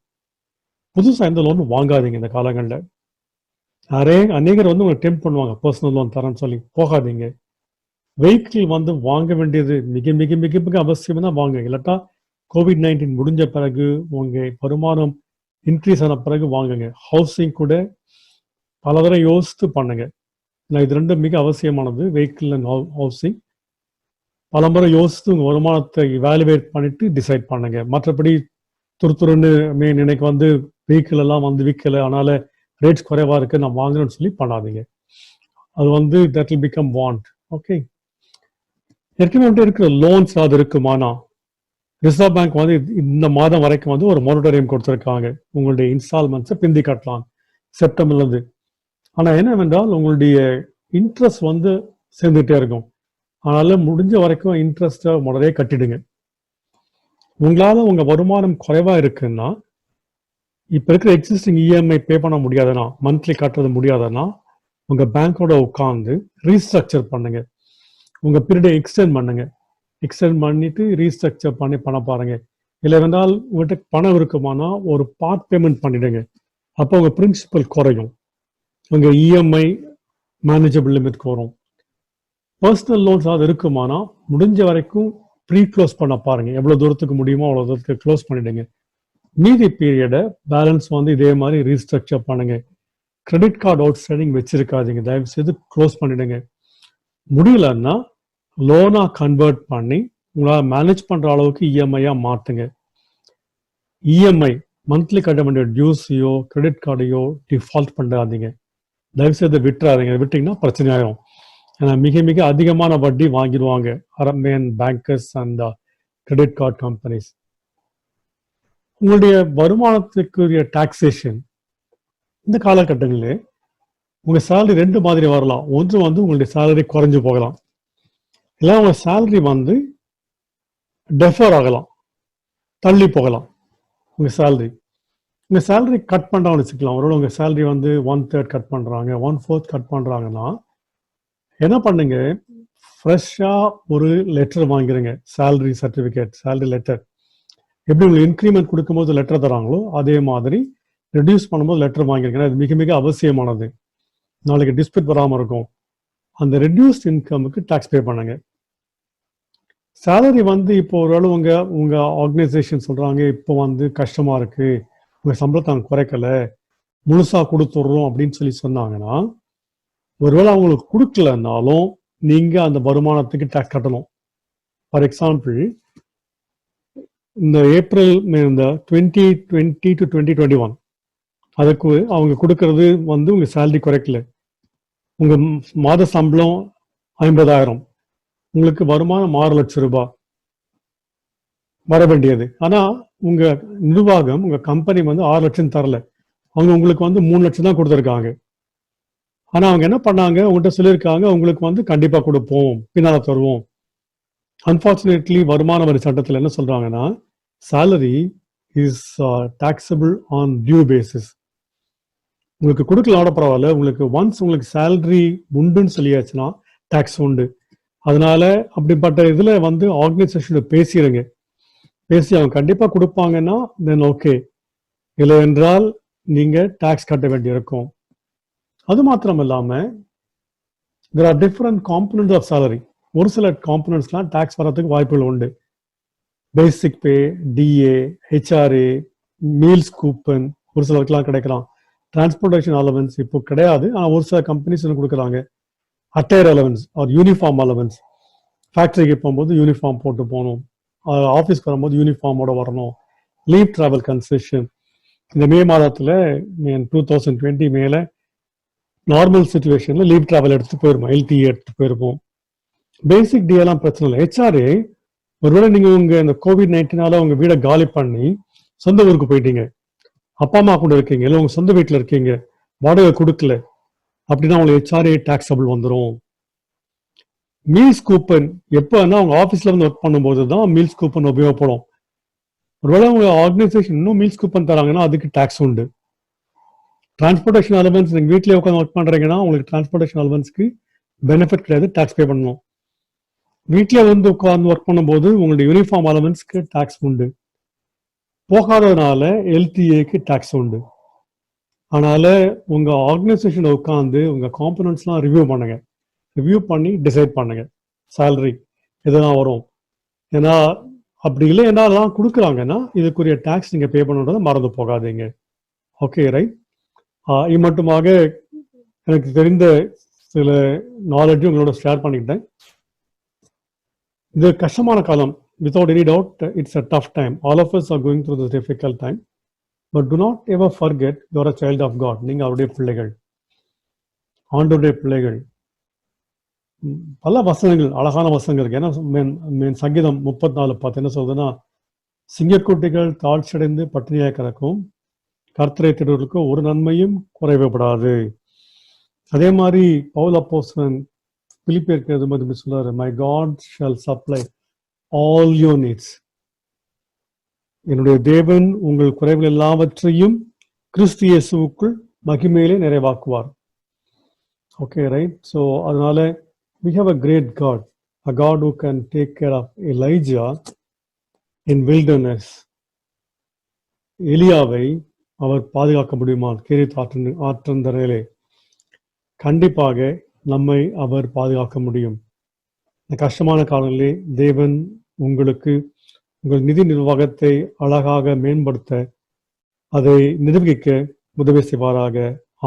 புதுசாக எந்த லோனும் வாங்காதீங்க. இந்த காலங்களில் அநேகர் வந்து உங்களுக்கு டெம்ப் பண்ணுவாங்க, பர்சனல் லோன் தரேன்னு சொல்லி. போகாதீங்க. வெஹிக்கிள் வந்து வாங்க வேண்டியது மிக மிக மிக மிக அவசியம் தான் வாங்க. இல்லாட்டா COVID-19 முடிஞ்ச பிறகு உங்கள் வருமானம் இன்க்ரீஸ் ஆன பிறகு வாங்குங்க. ஹவுசிங் கூட பல தடவை யோசித்து பண்ணுங்க. இது ரெண்டும் மிக அவசியமானது. வெஹிக்கிள் அண்ட் ஹவுசிங் பல முறை யோசித்து உங்கள் வருமானத்தை இவாலுவேட் பண்ணிட்டு டிசைட் பண்ணுங்க. மற்றபடி துருத்துருன்னு இன்னைக்கு வந்து வெஹிக்கிள் எல்லாம் வந்து விற்கலை, அதனால ரேட்ஸ் குறைவா இருக்கு, நான் வாங்கணும்னு சொல்லி பண்ணாதீங்க. அது வந்து that will become want. Okay. ஏற்கனவே இருக்கிற லோன்ஸ் அது இருக்குமானா ரிசர்வ் பேங்க் வந்து இந்த மாதம் வரைக்கும் வந்து ஒரு மொரட்டோரியம் கொடுத்துருக்காங்க. உங்களுடைய இன்ஸ்டால்மெண்ட்ஸை பிந்தி கட்டலாம் செப்டம்பர்லேருந்து. ஆனால் என்னவென்றால் உங்களுடைய இன்ட்ரெஸ்ட் வந்து சேர்ந்துகிட்டே இருக்கும். அதனால முடிஞ்ச வரைக்கும் இன்ட்ரெஸ்ட்டை முதலே கட்டிடுங்க. உங்களால் உங்கள் வருமானம் குறைவாக இருக்குன்னா, இப்போ இருக்கிற எக்ஸிஸ்டிங் இஎம்ஐ பே பண்ண முடியாதுன்னா, மந்த்லி கட்டுறது முடியாதுன்னா, உங்கள் பேங்க்கோட உட்காந்து ரீஸ்ட்ரக்சர் பண்ணுங்க. உங்கள் பீரியடை எக்ஸ்டெண்ட் பண்ணுங்க. எக்ஸ்டெண்ட் பண்ணிட்டு ரீஸ்ட்ரக்சர் பண்ண பாருங்க. இல்லை வேண்டால் உங்கள்கிட்ட பணம் இருக்குமானா ஒரு பார்ட் பேமெண்ட் பண்ணிடுங்க. அப்போ உங்கள் பிரின்சிபல் குறையும், உங்கள் இஎம்ஐ மேனேஜபிள் லிமிட்க்கு வரும். பர்சனல் லோன்ஸ் அது இருக்குமானா முடிஞ்ச வரைக்கும் ப்ரீ க்ளோஸ் பண்ண பாருங்க. எவ்வளோ தூரத்துக்கு முடியுமோ அவ்வளோ தூரத்துக்கு க்ளோஸ் பண்ணிடுங்க. மீதி பீரியடை பேலன்ஸ் வந்து இதே மாதிரி ரீஸ்ட்ரக்சர் பண்ணுங்க. கிரெடிட் கார்டு அவுட் ஸ்டாண்டிங் வச்சிருக்காதீங்க. தயவு செய்து க்ளோஸ் பண்ணிடுங்க. முடியலன்னா லோனா கன்வெர்ட் பண்ணி உங்களால் மேனேஜ் பண்ற அளவுக்கு இஎம்ஐயா மாத்துங்க. இஎம்ஐ மந்த்லி கட்ட வேண்டிய டியூஸையோ கிரெடிட் கார்டையோ டிஃபால்ட் பண்ணாதீங்க. தயவு செய்து விட்டுறாதீங்க. விட்டீங்கன்னா பிரச்சனை ஆயிரும். ஏன்னா மிக மிக அதிகமான வட்டி வாங்கிடுவாங்க அரமேன் bankers and credit card companies. உங்களுடைய வருமானத்துக்குரிய டாக்ஸேஷன் இந்த காலகட்டங்களில் உங்க சேலரி 2 மாதிரி வரலாம். ஒன்று வந்து உங்களுடைய சேலரி குறைஞ்சு போகலாம், இல்லை உங்க சேலரி வந்து டெஃபர் ஆகலாம், தள்ளி போகலாம். உங்க சேலரி கட் பண்றாங்கன்னு வச்சுக்கலாம். ஒருவேளை உங்க சேலரி வந்து 1/3 கட் பண்றாங்க, 1/4 கட் பண்றாங்கன்னா என்ன பண்ணுங்க, ஃப்ரெஷ்ஷா ஒரு லெட்டர் வாங்கிருங்க. Salary certificate, salary letter. எப்படி உங்களுக்கு இன்க்ரிமெண்ட் கொடுக்கும்போது லெட்டர் தராங்களோ அதே மாதிரி ரெடியூஸ் பண்ணும்போது லெட்டர் வாங்கிருங்க. அது மிக மிக அவசியமானது. நாளைக்கு டிஸ்பியூட் வராமல் இருக்கும். அந்த ரெடியூஸ்ட் இன்கமுக்கு டாக்ஸ் பே பண்ணுங்க. சேலரி வந்து இப்போ ஒருவேளை உங்க ஆர்கனைசேஷன் சொல்றாங்க இப்போ வந்து கஷ்டமா இருக்கு, உங்க சம்பளத்தை நாங்கள் குறைக்கல, முழுசா கொடுத்துட்றோம் அப்படின்னு சொல்லி சொன்னாங்கன்னா, ஒருவேளை அவங்களுக்கு கொடுக்கலன்னாலும் நீங்க அந்த வருமானத்துக்கு டாக்ஸ் கட்டணும். ஃபார் எக்ஸாம்பிள், இந்த ஏப்ரல் இந்த 2020 to 2021 அதுக்கு அவங்க கொடுக்கறது வந்து உங்க சேலரி குறைக்கல. உங்க மாத சம்பளம் 50,000, உங்களுக்கு வருமானம் 6 லட்சம் ரூபாய் வர வேண்டியது. ஆனா உங்க நிர்வாகம், உங்க கம்பெனி வந்து 6 லட்சம் தரல. அவங்க உங்களுக்கு வந்து 3 லட்சம் தான் கொடுத்துருக்காங்க. ஆனா அவங்க என்ன பண்ணாங்க, உங்கள்கிட்ட சொல்லியிருக்காங்க உங்களுக்கு வந்து கண்டிப்பா கொடுப்போம், பின்னால தருவோம். அன்பார்ச்சுனேட்லி வருமான வரி சட்டத்தில் என்ன சொல்றாங்கன்னா, salary is taxable on due basis. உங்களுக்கு கொடுக்கலாட பரவாயில்ல, உங்களுக்கு ஒன்ஸ் உங்களுக்கு சேலரி உண்டுன்னு சொல்லியாச்சுன்னா டாக்ஸ் உண்டு. அதனால அப்படிப்பட்ட இதுல வந்து ஆர்கனைசேஷன் பேசிடுங்க. பேசி அவங்க கண்டிப்பா கொடுப்பாங்கன்னா தென் ஓகே, இல்லை என்றால் நீங்க டாக்ஸ் கட்ட வேண்டியிருக்கும். அது மாத்திரம் இல்லாம there are different components of salary. ஒரு சில காம்பனன்ட்ஸ்லாம் டாக்ஸ் வரதுக்கு வாய்ப்புகள் உண்டு. பேசிக் பே, டிஏ, ஹெச்ஆர்ஏ, மீல்ஸ் கூப்பன் ஒரு சிலருக்குலாம் கிடைக்கலாம். டிரான்ஸ்போர்டேஷன் அலவன்ஸ் இப்போ கிடையாது, ஆனால் ஒரு சில கம்பெனிஸ் கொடுக்குறாங்க. Attire allowance or uniform allowance, ஃபேக்ட்ரிக்கு போகும்போது யூனிஃபார்ம் போட்டு போகணும், ஆஃபீஸ்க்கு வரும்போது யூனிஃபார்மோட வரணும். லீவ் டிராவல் கன்செஷன் இந்த மே மாதத்தில் 2020 மேல நார்மல் சுச்சுவேஷன்ல லீவ் டிராவல் எடுத்து போயிருப்போம், எல்டிஏ எடுத்து போயிருப்போம். பேசிக் டி எல்லாம் பிரச்சனை இல்லை. ஹெச்ஆர்ஏ ஒருவேளை நீங்க உங்க இந்த COVID-19 உங்க வீடை காலி பண்ணி சொந்த ஊருக்கு போயிட்டீங்க, அப்பா அம்மா கூட இருக்கீங்க, இல்லை உங்க சொந்த வீட்டில் இருக்கீங்க, வாடகை கொடுக்கல அப்படின்னா உங்களுக்கு ஹெச்ஆர்ஏ டாக்ஸபிள் வந்துடும். மீல்ஸ் கூப்பன் எப்போன்னா உங்க ஆஃபீஸ்ல வந்து ஒர்க் பண்ணும்போது தான் மீல்ஸ் கூப்பன் உபயோகப்படும். ஒருவேளை உங்க ஆர்கனைசேஷன் இன்னும் மீல்ஸ் கூப்பன் தராங்கன்னா அதுக்கு டாக்ஸ் உண்டு. டிரான்ஸ்போர்டேஷன் அலவன்ஸ் நீங்க வீட்டிலே உட்காந்து ஒர்க் பண்றீங்கன்னா உங்களுக்கு டிரான்ஸ்போர்டேஷன் அலவன்ஸ்க்கு பெனிஃபிட் கிடையாது, டாக்ஸ் பே பண்ணணும். வீட்டிலே வந்து உட்காந்து ஒர்க் பண்ணும்போது உங்களுடைய யூனிஃபார்ம் அலவன்ஸ்க்கு டாக்ஸ் உண்டு. போகாததுனால எல்டிஏக்கு டாக்ஸ் உண்டு. அதனால உங்க ஆர்கனைசேஷன் உட்காந்து உங்க காம்பனன்ட்ஸ்லாம் ரிவ்யூ பண்ணுங்க. ரிவ்யூ பண்ணி டிசைட் பண்ணுங்க சேலரி எதெல்லாம் வரும். ஏன்னா அப்படி இல்லை என்னதான் கொடுக்குறாங்கன்னா இதுக்குரிய டாக்ஸ் நீங்க பே பண்ணுறத மறந்து போகாதீங்க. Okay right. இது மட்டுமாக எனக்கு தெரிந்த சில நாலேஜும் உங்களோட ஷேர் பண்ணிக்கிட்டேன். இது கஷ்டமான காலம். Without any doubt, it's a tough time. All of us are going through this difficult time. But do not ever forget you are a child of God. நீங்க அவருடைய பிள்ளைகள், ஆண்டவருடைய பிள்ளைகள். பல வசனங்கள், அழகான வசனங்கள் இருக்கு. ஏன்னா சங்கீதம் 34:10 என்ன சொல்றதுன்னா, சிங்கக்குட்டிகள் தாழ்ச்சியடைந்து பட்டினியாக கிடக்கும், கர்த்தரை தேடுவதற்கு ஒரு நன்மையும் குறைவுபடாது. அதே மாதிரி பவுல் அப்போஸ்தலன் பிலிப்பியருக்கு எழுதும்போது சொல்றாரு, my God shall supply all your needs. என்னுடைய தேவன் உங்கள் குறைவுகள் எல்லாவற்றையும் கிறிஸ்து இயேசுவுக்குள் மகிமையிலே நிறைவாக்குவார். Okay right. ஸோ அதனால we have a great God, a God who can take care of Elijah in wilderness. எலியாவை அவர் பாதுகாக்க முடியுமா கேரித் ஆற்றந்தரையிலே? கண்டிப்பாக நம்மை அவர் பாதுகாக்க முடியும். இந்த கஷ்டமான காலங்களிலே தேவன் உங்களுக்கு உங்கள் நிதி நிர்வாகத்தை அழகாக மேம்படுத்த, அதை நிர்வகிக்க உதவி செய்வாராக.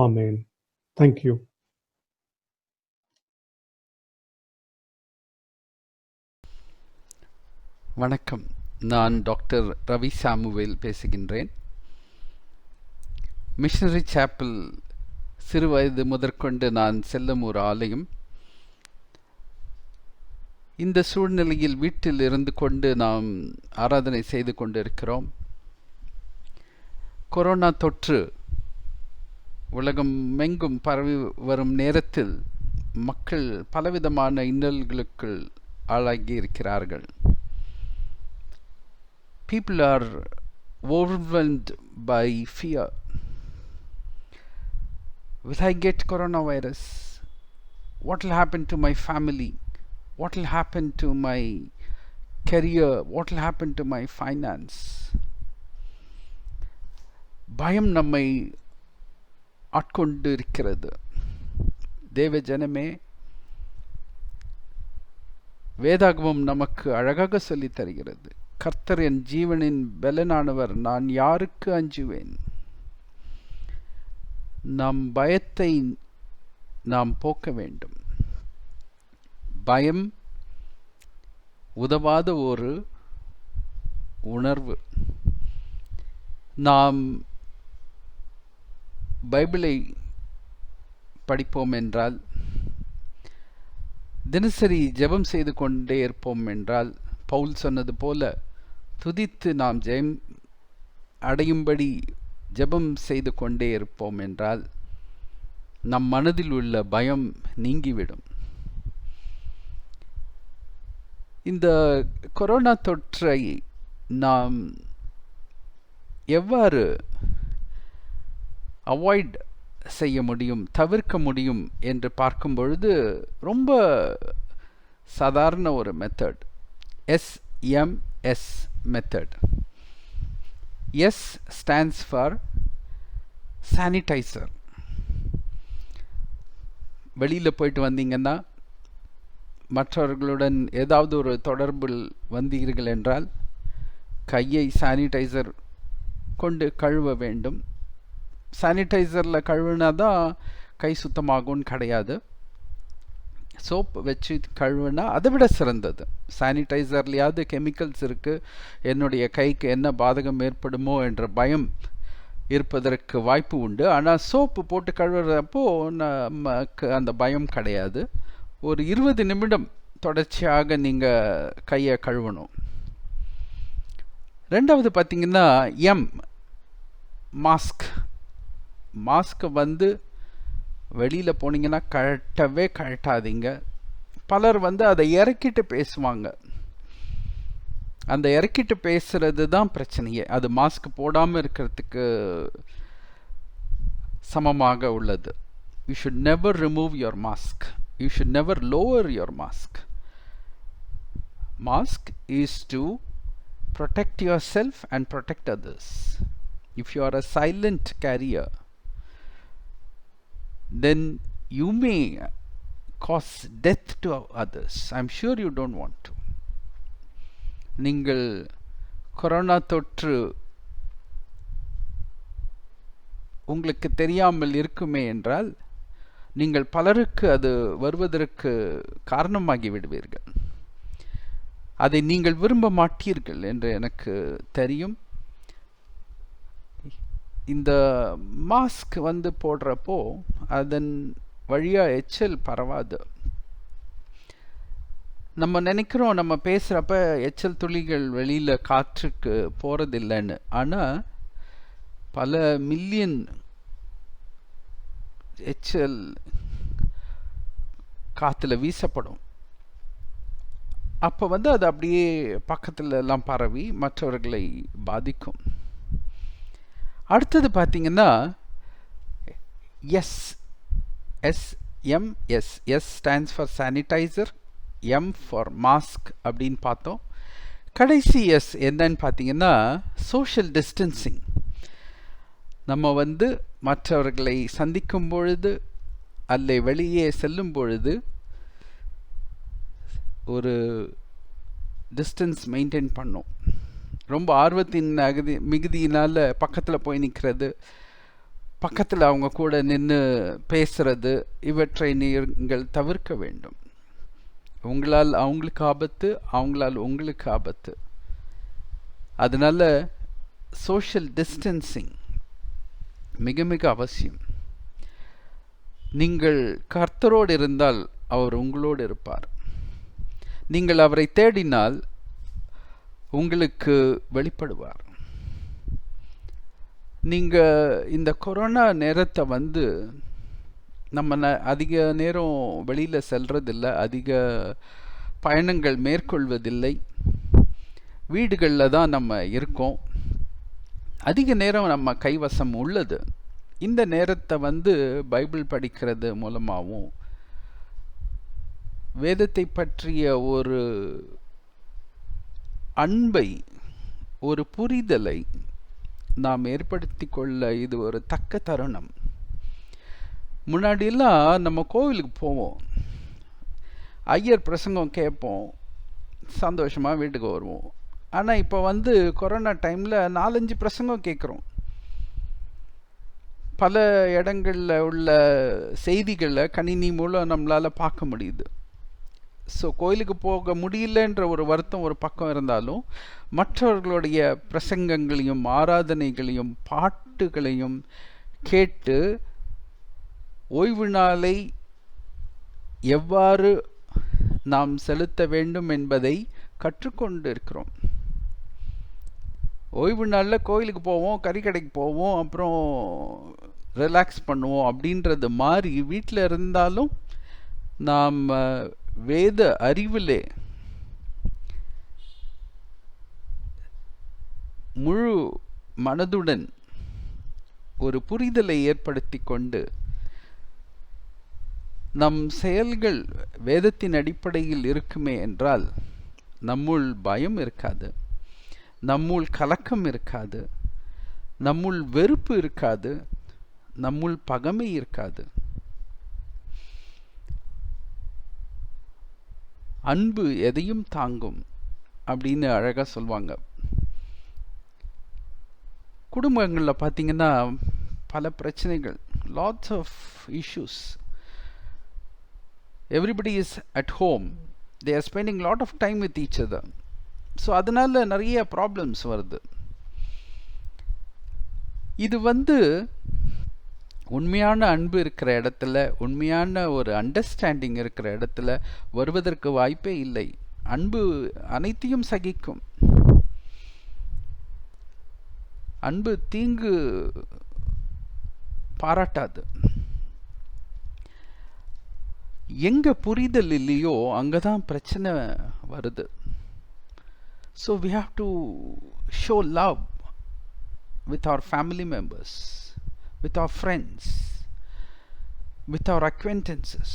ஆமேன். தேங்க்யூ. வணக்கம். நான் டாக்டர் ரவி சாமுவேல் பேசுகின்றேன். மிஷனரி சாப்பிள் சிறுவயது முதற்கொண்டு நான் செல்லும் ஒரு ஆலயம். இந்த சூழ்நிலையில் வீட்டில் இருந்து கொண்டு நாம் ஆராதனை செய்து கொண்டிருக்கிறோம். கொரோனா தொற்று உலகம் எங்கும் பரவி வரும் நேரத்தில் மக்கள் பலவிதமான இன்னல்களுக்குள் ஆளாகி இருக்கிறார்கள். People are overwhelmed by fear. Will I get coronavirus? What will happen to my family? What will happen to my career? What will happen to my finance? பயம் நம்மை ஆட்கொண்டு இருக்கிறது. தேவ ஜனமே, வேதாகமம் நமக்கு அழகாக சொல்லித் தருகிறது. கர்த்தர் என் ஜீவனின் பலனானவர், நான் யாருக்கு அஞ்சுவேன்? நம் பயத்தை நாம் போக்க வேண்டும். பயம் உதவாத ஒரு உணர்வு. நாம் பைபிளை படிப்போம் என்றால், தினசரி ஜெபம் செய்து கொண்டே இருப்போம் என்றால், பவுல் சொன்னது போல துதித்து நாம் ஜெயம் அடையும்படி ஜெபம் செய்து கொண்டே இருப்போம் என்றால், நம் மனதில் உள்ள பயம் நீங்கிவிடும். இந்த கொரோனா தொற்றை நாம் எவ்வாறு அவாய்ட் செய்ய முடியும், தவிர்க்க முடியும் என்று பார்க்கும் பொழுது ரொம்ப சாதாரண ஒரு method, SMS method. S stands for sanitiser. வெளியில் போயிட்டு வந்தீங்கன்னா, மற்றவர்களுடன் ஏதாவது ஒரு தொடர்பில் வந்தீர்கள் என்றால் கையை சானிடைசர் கொண்டு கழுவ வேண்டும். சானிடைசரில் கழுவினா தான் கை சுத்தமாகும்னு கிடையாது. சோப் வச்சு கழுவினா அதை விட சிறந்தது. சானிடைசர்லையாவது கெமிக்கல்ஸ் இருக்குது, என்னுடைய கைக்கு என்ன பாதகம் ஏற்படுமோ என்ற பயம் இருப்பதற்கு வாய்ப்பு உண்டு. ஆனால் சோப்பு போட்டு கழுவுறப்போ நமக்கு அந்த பயம் கிடையாது. ஒரு 20 நிமிடம் தொடர்ச்சியாக நீங்கள் கையை கழுவணும். ரெண்டாவது பார்த்தீங்கன்னா மாஸ்க். மாஸ்க்கு வந்து வெளியில் போனீங்கன்னா கழட்டவே கழட்டாதீங்க. பலர் வந்து அதை இறக்கிட்டு பேசுவாங்க. அந்த இறக்கிட்டு பேசுறது தான் பிரச்சனையே. அது மாஸ்க் போடாமல் இருக்கிறதுக்கு சமமாக உள்ளது. You should never remove your mask. You should never lower your mask. Mask is to protect yourself and protect others. If you are a silent carrier, then you may cause death to others. I'm sure you don't want to. நீங்கள் corona தொற்று உங்களுக்கு தெரியாமல் இருக்குமே என்றால், நீங்கள் பலருக்கு அது வருவதற்கு காரணமாகி விடுவீர்கள். அதை நீங்கள் விரும்ப மாட்டீர்கள் என்று எனக்கு தெரியும். இந்த மாஸ்க் வந்து போடுறப்போ அதன் வழியாக எச்சல் பரவாது. நம்ம நினைக்கிறோம் நம்ம பேசுகிறப்ப எச்சல் துளிகள் வெளியில் காற்றுக்கு போகிறதில்லைன்னு. ஆனால் பல மில்லியன் எச்சல் காற்றுல வீசப்படும். அப்போ வந்து அது அப்படியே பக்கத்தில் எல்லாம் பரவி மற்றவர்களை பாதிக்கும். அடுத்தது பார்த்தீங்கன்னா S stands for sanitiser, M for mask அப்படின்னு பார்த்தோம். கடைசி எஸ் என்னன்னு பார்த்தீங்கன்னா சோஷியல் டிஸ்டன்சிங். நம்ம வந்து மற்றவர்களை சந்திக்கும் பொழுது அல்ல வெளியே செல்லும் பொழுது ஒரு டிஸ்டன்ஸ் மெயின்டைன் பண்ணும். ரொம்ப ஆர்வத்தின் மிகுதியினால் பக்கத்தில் போய் நிற்கிறது, பக்கத்தில் அவங்க கூட நின்று பேசுறது, இவற்றை நீங்கள் தவிர்க்க வேண்டும். உங்களால் அவங்களுக்கு ஆபத்து, அவங்களால் உங்களுக்கு ஆபத்து. அதனால சோஷியல் டிஸ்டன்சிங் மிக மிக அவசியம். நீங்கள் கர்த்தரோடு இருந்தால் அவர் உங்களோடு இருப்பார். நீங்கள் அவரை தேடினால் உங்களுக்கு வெளிப்படுவார். நீங்கள் இந்த கொரோனா நேரத்தை வந்து நம்ம அதிக நேரம் வெளியில் செல்றதில்லை, அதிக பயணங்கள் மேற்கொள்வதில்லை, வீடுகளில் தான் நம்ம இருக்கோம். அதிக நேரம் நம்ம கைவசம் உள்ளது. இந்த நேரத்தை வந்து பைபிள் படிக்கிறது மூலமாகவும் வேதத்தை பற்றிய ஒரு அன்பை, ஒரு புரிதலை நாம் ஏற்படுத்தி கொள்ள இது ஒரு தக்க தருணம். முன்னாடியெல்லாம் நம்ம கோவிலுக்கு போவோம், ஐயர் பிரசங்கம் கேட்போம், சந்தோஷமாக வீட்டுக்கு வருவோம். ஆனால் இப்போ வந்து கொரோனா டைமில் 4-5 பிரசங்கம் கேட்குறோம். பல இடங்களில் உள்ள செய்திகளை கணினி மூலம் நம்மளால் பார்க்க முடியுது. ஸோ கோயிலுக்கு போக முடியலன்ற ஒரு வருத்தம் ஒரு பக்கம் இருந்தாலும் மற்றவர்களுடைய பிரசங்கங்களையும் ஆராதனைகளையும் பாட்டுகளையும் கேட்டு ஓய்வு நாளை எவ்வாறு நாம் செலுத்த வேண்டும் என்பதை கற்றுக்கொண்டு இருக்கிறோம். ஓய்வு நாளில் கோயிலுக்கு போவோம், கறிக்கடைக்கு போவோம், அப்புறம் ரிலாக்ஸ் பண்ணுவோம் அப்படின்றது மாதிரி வீட்டில் இருந்தாலும் நாம் வேத அறிவிலே முழு மனதுடன் ஒரு புரிதலை ஏற்படுத்தி கொண்டு நம் செயல்கள் வேதத்தின் அடிப்படையில் இருக்குமே என்றால் நம்முள் பயம் இருக்காது, நம்முள் கலக்கம் இருக்காது, நம்முள் வெறுப்பு இருக்காது, நம்முள் பகைமை இருக்காது. அன்பு எதையும் தாங்கும் அப்படின்னு அழகா சொல்லுவாங்க. குடும்பங்களில் பார்த்தீங்கன்னா பல பிரச்சனைகள், lots of issues. Everybody is at home, they are spending lot of time with each other. So அதனால நிறைய ப்ராப்ளம்ஸ் வருது. இது உண்மையான அன்பு இருக்கிற இடத்துல, உண்மையான ஒரு அண்டர்ஸ்டாண்டிங் இருக்கிற இடத்துல வருவதற்கு வாய்ப்பே இல்லை. அன்பு அனைத்தையும் சகிக்கும். அன்பு தீங்கு பாராட்டாது. எங்க புரிதல் இல்லையோ அங்கதான் பிரச்சனை வருது. So we have to show love with our family members, with our friends, with our acquaintances.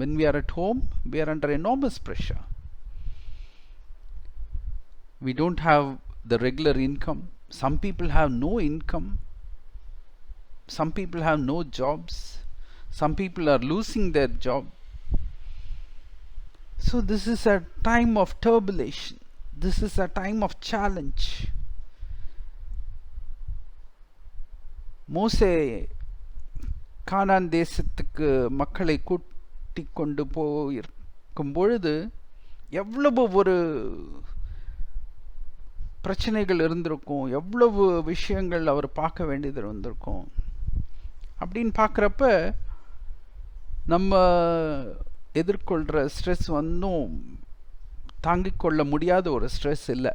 When we are at home, we are under enormous pressure. We don't have the regular income. Some people have no income. Some people have no jobs. Some people are losing their job. So this is a time of turbulence. This is a time of challenge. மோசே கானான் தேசத்துக்கு மக்களை கூட்டிக் கொண்டு போயிருக்கும் பொழுது எவ்வளவு ஒரு பிரச்சனைகள் இருந்திருக்கும், எவ்வளவு விஷயங்கள் அவர் பார்க்க வேண்டியது இருந்திருக்கும். அப்படின்னு பார்க்குறப்ப நம்ம எதிர்கொள்கிற ஸ்ட்ரெஸ் தாங்கிக் கொள்ள முடியாத ஒரு ஸ்ட்ரெஸ் இல்லை.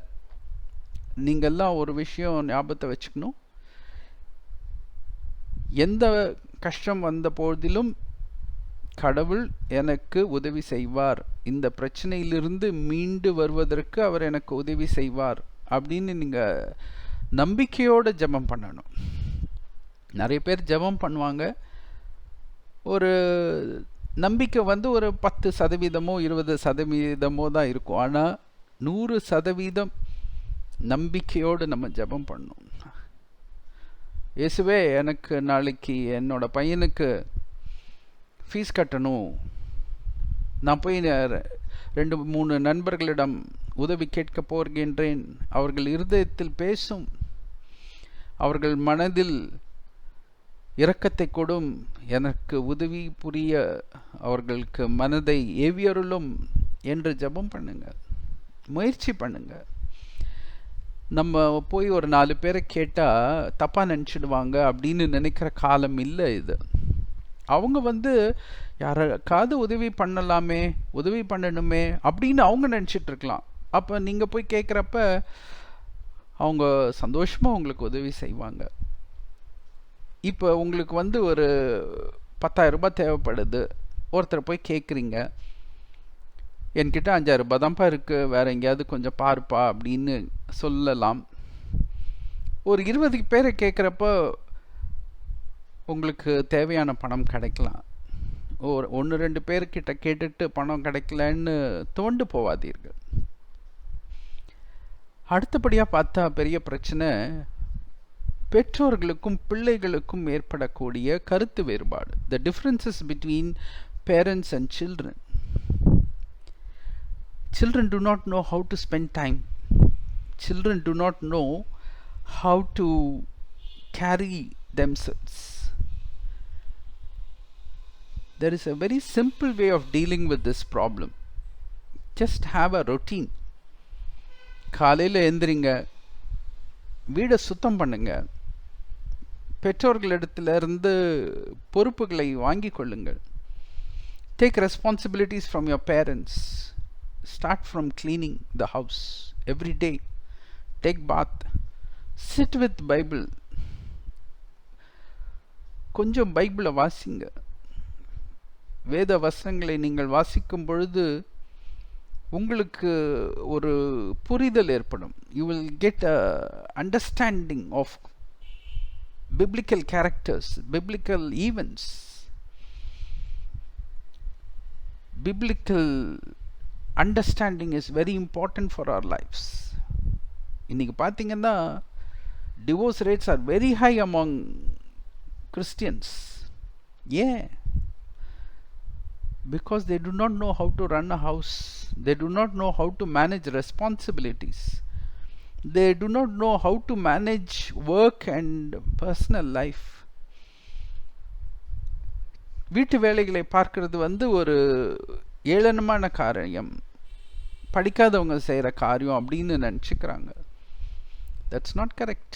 நீங்கள்லாம் ஒரு விஷயம் ஞாபகத்தை வச்சுக்கணும். எந்த கஷ்டம் வந்த போதிலும் கடவுள் எனக்கு உதவி செய்வார், இந்த பிரச்சனையிலிருந்து மீண்டு வருவதற்கு அவர் எனக்கு உதவி செய்வார் அப்படின்னு நீங்கள் நம்பிக்கையோடு ஜெபம் பண்ணணும். நிறைய பேர் ஜெபம் பண்ணுவாங்க, ஒரு நம்பிக்கை ஒரு 10% 20% தான் இருக்கும். ஆனால் 100% நம்பிக்கையோடு நம்ம ஜெபம் பண்ணணும். இயேசுவே, எனக்கு நாளைக்கு என்னோட பையனுக்கு ஃபீஸ் கட்டணும், நான் போய் 2-3 நண்பர்களிடம் உதவி கேட்க போகின்றேன். அவர்கள் இருதயத்தில் பேசும், அவர்கள் மனதில் இரக்கத்தை கொடும், எனக்கு உதவி புரிய அவர்களுக்கு மனதை ஏவியருளும் என்று ஜெபம் பண்ணுங்க, முயற்சி பண்ணுங்க. நம்ம போய் ஒரு 4 பேரை கேட்டால் தப்பாக நினச்சிடுவாங்க அப்படின்னு நினைக்கிற காலம் இல்லை இது. அவங்க யாருக்காவது உதவி பண்ணலாமே, உதவி பண்ணணுமே அப்படின்னு அவங்க நினச்சிட்டு இருக்கலாம். அப்போ நீங்கள் போய் கேட்குறப்ப அவங்க சந்தோஷமாக உங்களுக்கு உதவி செய்வாங்க. இப்போ உங்களுக்கு ஒரு 10,000 ரூபாய் தேவைப்படுது, ஒருத்தர் போய் கேட்குறீங்க, என்கிட்ட 5,000 ரூபாய் தான்ப்பா இருக்குது, வேறு எங்கேயாவது கொஞ்சம் பாருப்பா அப்படின்னு சொல்லலாம். ஒரு 20 பேரை கேட்குறப்போ உங்களுக்கு தேவையான பணம் கிடைக்கலாம். 1-2 பேர்கிட்ட கேட்டுட்டு பணம் கிடைக்கலன்னு தோண்டு போவாதீர்கள். அடுத்தபடியாக பார்த்தா பெரிய பிரச்சனை பெற்றோர்களுக்கும் பிள்ளைகளுக்கும் ஏற்படக்கூடிய கருத்து வேறுபாடு. The differences between parents and children. Children do not know how to spend time. Children do not know how to carry themselves. There is a very simple way of dealing with this problem. Just have a routine. காலையில் எழுந்திரிங்க, வீடை சுத்தம் பண்ணுங்க, பெற்றோர்களிடத்திலிருந்து பொறுப்புகளை வாங்கி கொள்ளுங்கள். Take responsibilities from your parents. Start from cleaning the house every day. Take path. Sit with Bible. கொஞ்சம் பைபிளை வாசிங்க. வேத வசனங்களை நீங்கள் வாசிக்கும் பொழுது உங்களுக்கு ஒரு புரிதல் ஏற்படும். You will get a understanding of biblical characters, biblical events. Biblical understanding is very important for our lives. இன்னைக்கு பார்த்தீங்கன்னா divorce rates are very high among Christians. Yeah. Because they do not know how to run a house. They do not know how to manage responsibilities. They do not know how to manage work and personal life. வீட்டு வேலைகளை பார்க்கிறது ஒரு ஏளனமான காரியம், படிக்காதவங்க செய்கிற காரியம் அப்படின்னு நினச்சிக்கிறாங்க. That's not correct.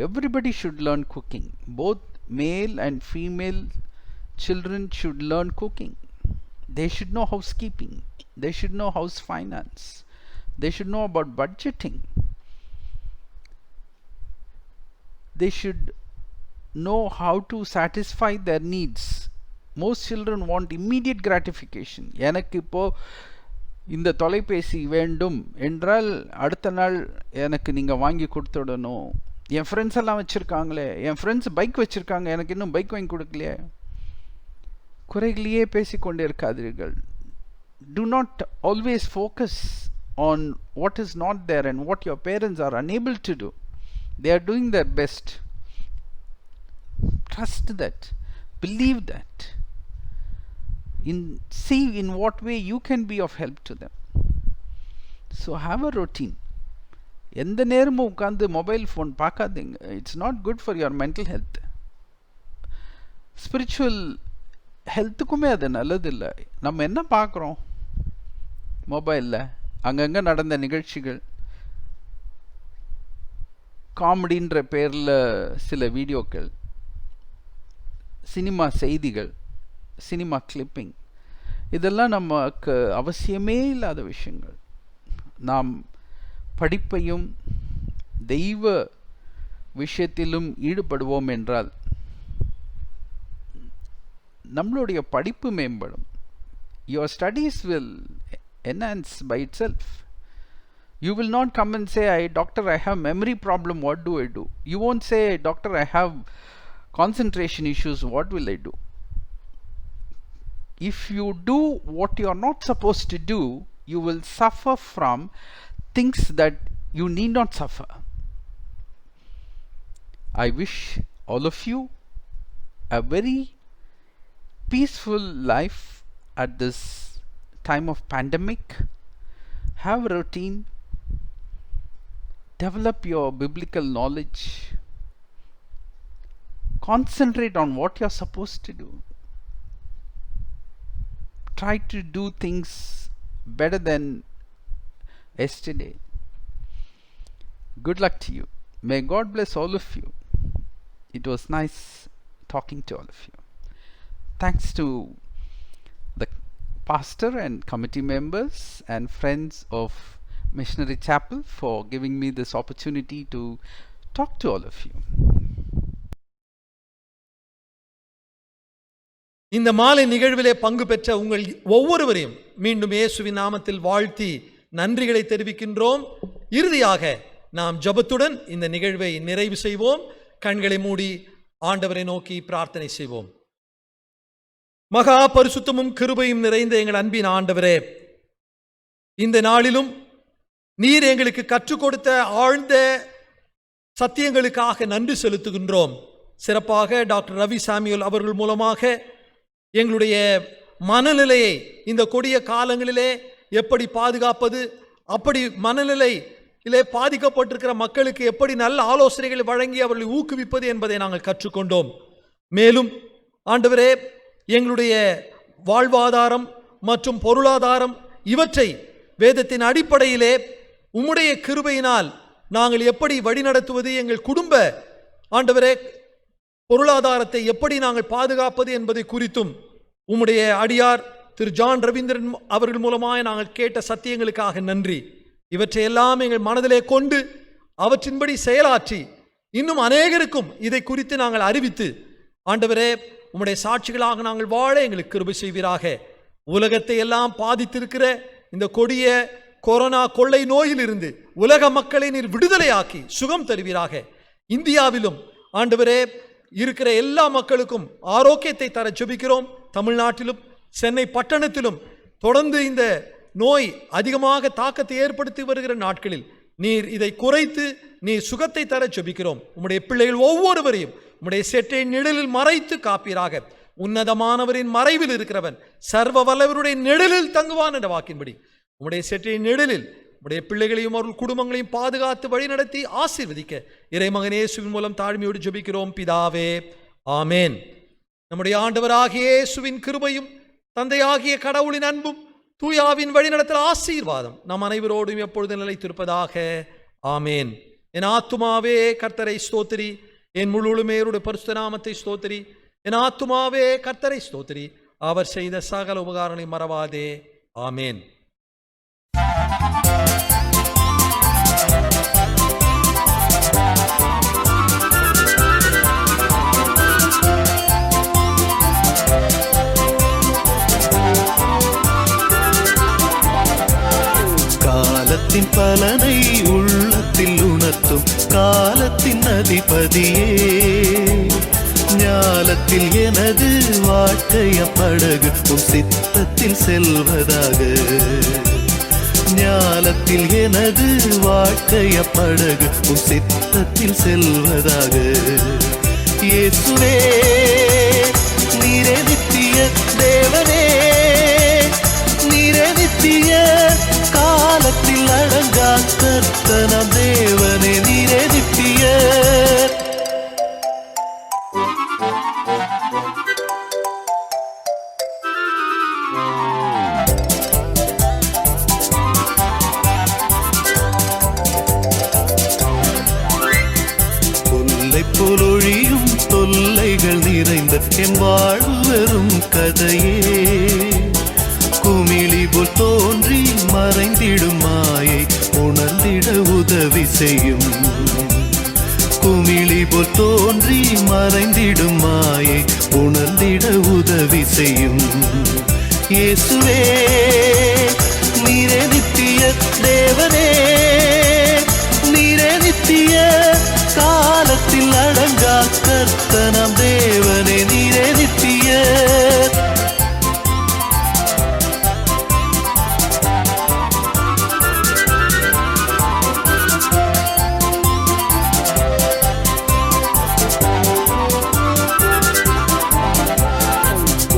Everybody should learn cooking. Both male and female children should learn cooking. They should know housekeeping. They should know house finance. They should know about budgeting. They should know how to satisfy their needs. Most children want immediate gratification. எனக்கு இப்போ இந்த தொலைபேசி வேண்டும் என்றால் அடுத்த நாள் எனக்கு நீங்கள் வாங்கி கொடுத்துடணும். என் ஃப்ரெண்ட்ஸ் எல்லாம் வச்சுருக்காங்களே, என் ஃப்ரெண்ட்ஸ் பைக் வச்சுருக்காங்க, எனக்கு இன்னும் பைக் வாங்கி கொடுக்கலையே. குறைகளையே பேசிக்கொண்டே இருக்காதீர்கள். Do not always focus on what is not there and what your parents are unable to do. They are doing their best. Trust that. Believe that. See in what way you can be of help to them. So have a routine. எந்த நேரமும் உட்காந்து mobile phone பார்க்காதீங்க. It's not good for your mental health. Spiritual ஹெல்த்துக்குமே அது நல்லதில்லை. நம்ம என்ன பார்க்குறோம் மொபைலில்? அங்கங்கே நடந்த நிகழ்ச்சிகள், காமெடின்ற பேரில் சில வீடியோக்கள், சினிமா செய்திகள், சினிமா கிளிப்பிங், இதெல்லாம் நமக்கு அவசியமே இல்லாத விஷயங்கள். நாம் படிப்பையும் தெய்வ விஷயத்திலும் ஈடுபடுவோம் என்றால் நம்மளுடைய படிப்பு மேம்படும். Your studies will enhance by itself. You will not come and say, doctor, I have memory problem, what do I do? You won't say, doctor, I have concentration issues, what will I do? If you do what you are not supposed to do, you will suffer from things that you need not suffer. I wish all of you a very peaceful life at this time of pandemic. Have a routine. Develop your biblical knowledge. Concentrate on what you're supposed to do. Try to do things better than yesterday. Good luck to you. May God bless all of you. It was nice talking to all of you. Thanks to the pastor and committee members and friends of Missionary Chapel for giving me this opportunity to talk to all of you. இந்த மாலை நிகழ்விலே பங்கு பெற்ற உங்கள் ஒவ்வொருவரையும் மீண்டும் இயேசுவின் நாமத்தில் வாழ்த்தி நன்றிகளை தெரிவிக்கின்றோம். இறுதியாக நாம் ஜெபத்துடன் இந்த நிகழ்வை நிறைவு செய்வோம். கண்களை மூடி ஆண்டவரை நோக்கி பிரார்த்தனை செய்வோம். மகா பரிசுத்தமும் கிருபையும் நிறைந்த எங்கள் அன்பின் ஆண்டவரே, இந்த நாளிலும் நீர் எங்களுக்கு கற்றுக் கொடுத்த ஆழ்ந்த சத்தியங்களுக்காக நன்றி செலுத்துகின்றோம். சிறப்பாக டாக்டர் ரவி சாமியல் அவர்கள் மூலமாக எங்களுடைய மனநிலையை இந்த கொடிய காலங்களிலே எப்படி பாதுகாப்பது, அப்படி மனநிலையிலே பாதிக்கப்பட்டிருக்கிற மக்களுக்கு எப்படி நல்ல ஆலோசனைகளை வழங்கி அவர்களை ஊக்குவிப்பது என்பதை நாங்கள் கற்றுக்கொண்டோம். மேலும் ஆண்டவரே, எங்களுடைய வாழ்வாதாரம் மற்றும் பொருளாதாரம் இவற்றை வேதத்தின் அடிப்படையிலே உம்முடைய கிருபையினால் நாங்கள் எப்படி வழிநடத்துவது, எங்கள் குடும்ப ஆண்டவரே பொருளாதாரத்தை எப்படி நாங்கள் பாதுகாப்பது என்பதை குறித்தும் உம்முடைய அடியார் திரு ஜான் ரவீந்திரன் அவர்கள் மூலமாக நாங்கள் கேட்ட சத்தியங்களுக்காக நன்றி. இவற்றையெல்லாம் எங்கள் மனதிலே கொண்டு அவற்றின்படி செயலாற்றி இன்னும் அநேகருக்கும் இதை குறித்து நாங்கள் அறிவித்து ஆண்டவரே உம்முடைய சாட்சிகளாக நாங்கள் வாழ எங்களுக்கு கிருபை செய்வீராக. உலகத்தை எல்லாம் பாதித்திருக்கிற இந்த கொடிய கொரோனா கொள்ளை நோயிலிருந்து உலக மக்களை நீர் விடுதலையாக்கி சுகம் தருவீராக. இந்தியாவிலும் ஆண்டவரே இருக்கிற எல்லா மக்களுக்கும் ஆரோக்கியத்தை தர ஜெபிக்கிறோம். தமிழ்நாட்டிலும் சென்னை பட்டணத்திலும் தொடர்ந்து இந்த நோய் அதிகமாக தாக்கத்தை ஏற்படுத்தி வருகிற நாட்களில் நீர் இதை குறைத்து நீர் சுகத்தை தர ஜெபிக்கிறோம். உம்முடைய பிள்ளைகள் ஒவ்வொருவரையும் உம்முடைய செட்டை நிழலில் மறைத்து காப்பீராக. உன்னதமானவரின் மறைவில் இருக்கிறவன் சர்வ வல்லவருடைய நிழலில் தங்குவான் என்ற வாக்கின்படி உம்முடைய செட்டை நிழலில் உடைய பிள்ளைகளையும் அவர்கள் குடும்பங்களையும் பாதுகாத்து வழிநடத்தி ஆசீர்வதிக்க இறைமகன் இயேசுவின் மூலம் தாழ்மையோடு ஜெபிக்கிறோம் பிதாவே, ஆமேன். நம்முடைய ஆண்டவராகிய இயேசுவின் கிருபையும் தந்தையாகிய கடவுளின் அன்பும் தூயாவின் வழிநடத்தல் ஆசீர்வாதம் நம் அனைவரோடும் எப்பொழுது நிலைத்திருப்பதாக, ஆமேன். என் ஆத்துமாவே கர்த்தரை ஸ்தோத்திரி, என் முழுமையோருடைய பரிசுத்த நாமத்தை ஸ்தோத்திரி. என் ஆத்துமாவே கர்த்தரை ஸ்தோத்திரி, அவர் செய்த சகல உபகாரங்களை மறவாதே, ஆமேன். காலத்தின் பலனை உள்ளத்தில் உணர்த்தும் காலத்தின் அதிபதியே, ஞாலத்தில் எனது வாழ்க்கைய படகு உம் சித்தத்தில் செல்வதாக. ஞாலத்தில் எனது வாழ்க்கைய படகு உம் சித்தத்தில் செல்வதாக. இயேசுவே நீரே நித்திய தேவனே, நீரே நித்திய காலத்தில் அடங்கா கர்த்தனம் தேவனே, நீரே நித்திய. பொலொழியும் தொல்லைகள் நிறைந்த என் வாழ்வு வெறும் கதையே, குமிழி போல் தோன்றி மறைந்திடும் மாயை உணர்ந்திட உதவி செய்யும். குமிழி போல் தோன்றி மறைந்திடும் மாயை உணர்ந்திட உதவி செய்யும். இயேசுவே நீரே நித்திய தேவனே, நீரே நித்திய காலத்தில் அடங்கா கர்த்தனம் தேவனே, நீரே நித்திய.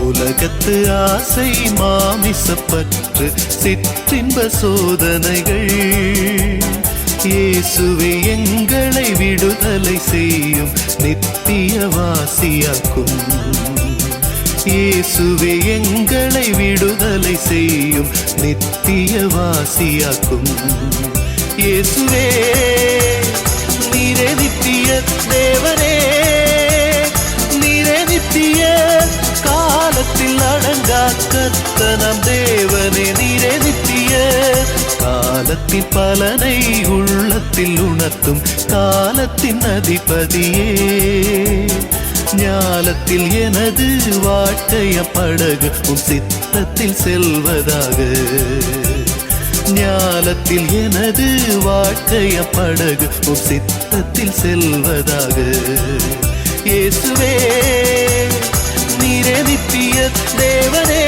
உலகத்து ஆசை மாமிசப்பற்று சிற்றின்ப சோதனைகள், இயேசுவே எங்களை விடுதலை செய்யும் நித்திய வாசியாக்கும். இயேசுவே எங்களை விடுதலை செய்யும் நித்திய வாசியாக்கும். இயேசுவே நீரே நித்திய தேவனே, நீரே நித்திய காலத்தில் அடங்கா கர்த்தனம் தேவனே, நீரே நித்திய. காலத்தின் பலனை உள்ளத்தில் உணர்த்தும் காலத்தின் அதிபதியே, ஞாலத்தில் எனது வாழ்க்கைய படகு உம் சித்தத்தில் செல்வதாக. ஞாலத்தில் எனது வாழ்க்கைய படகு உம் சித்தத்தில் செல்வதாக. இயேசுவே நீரே நித்திய தேவனே,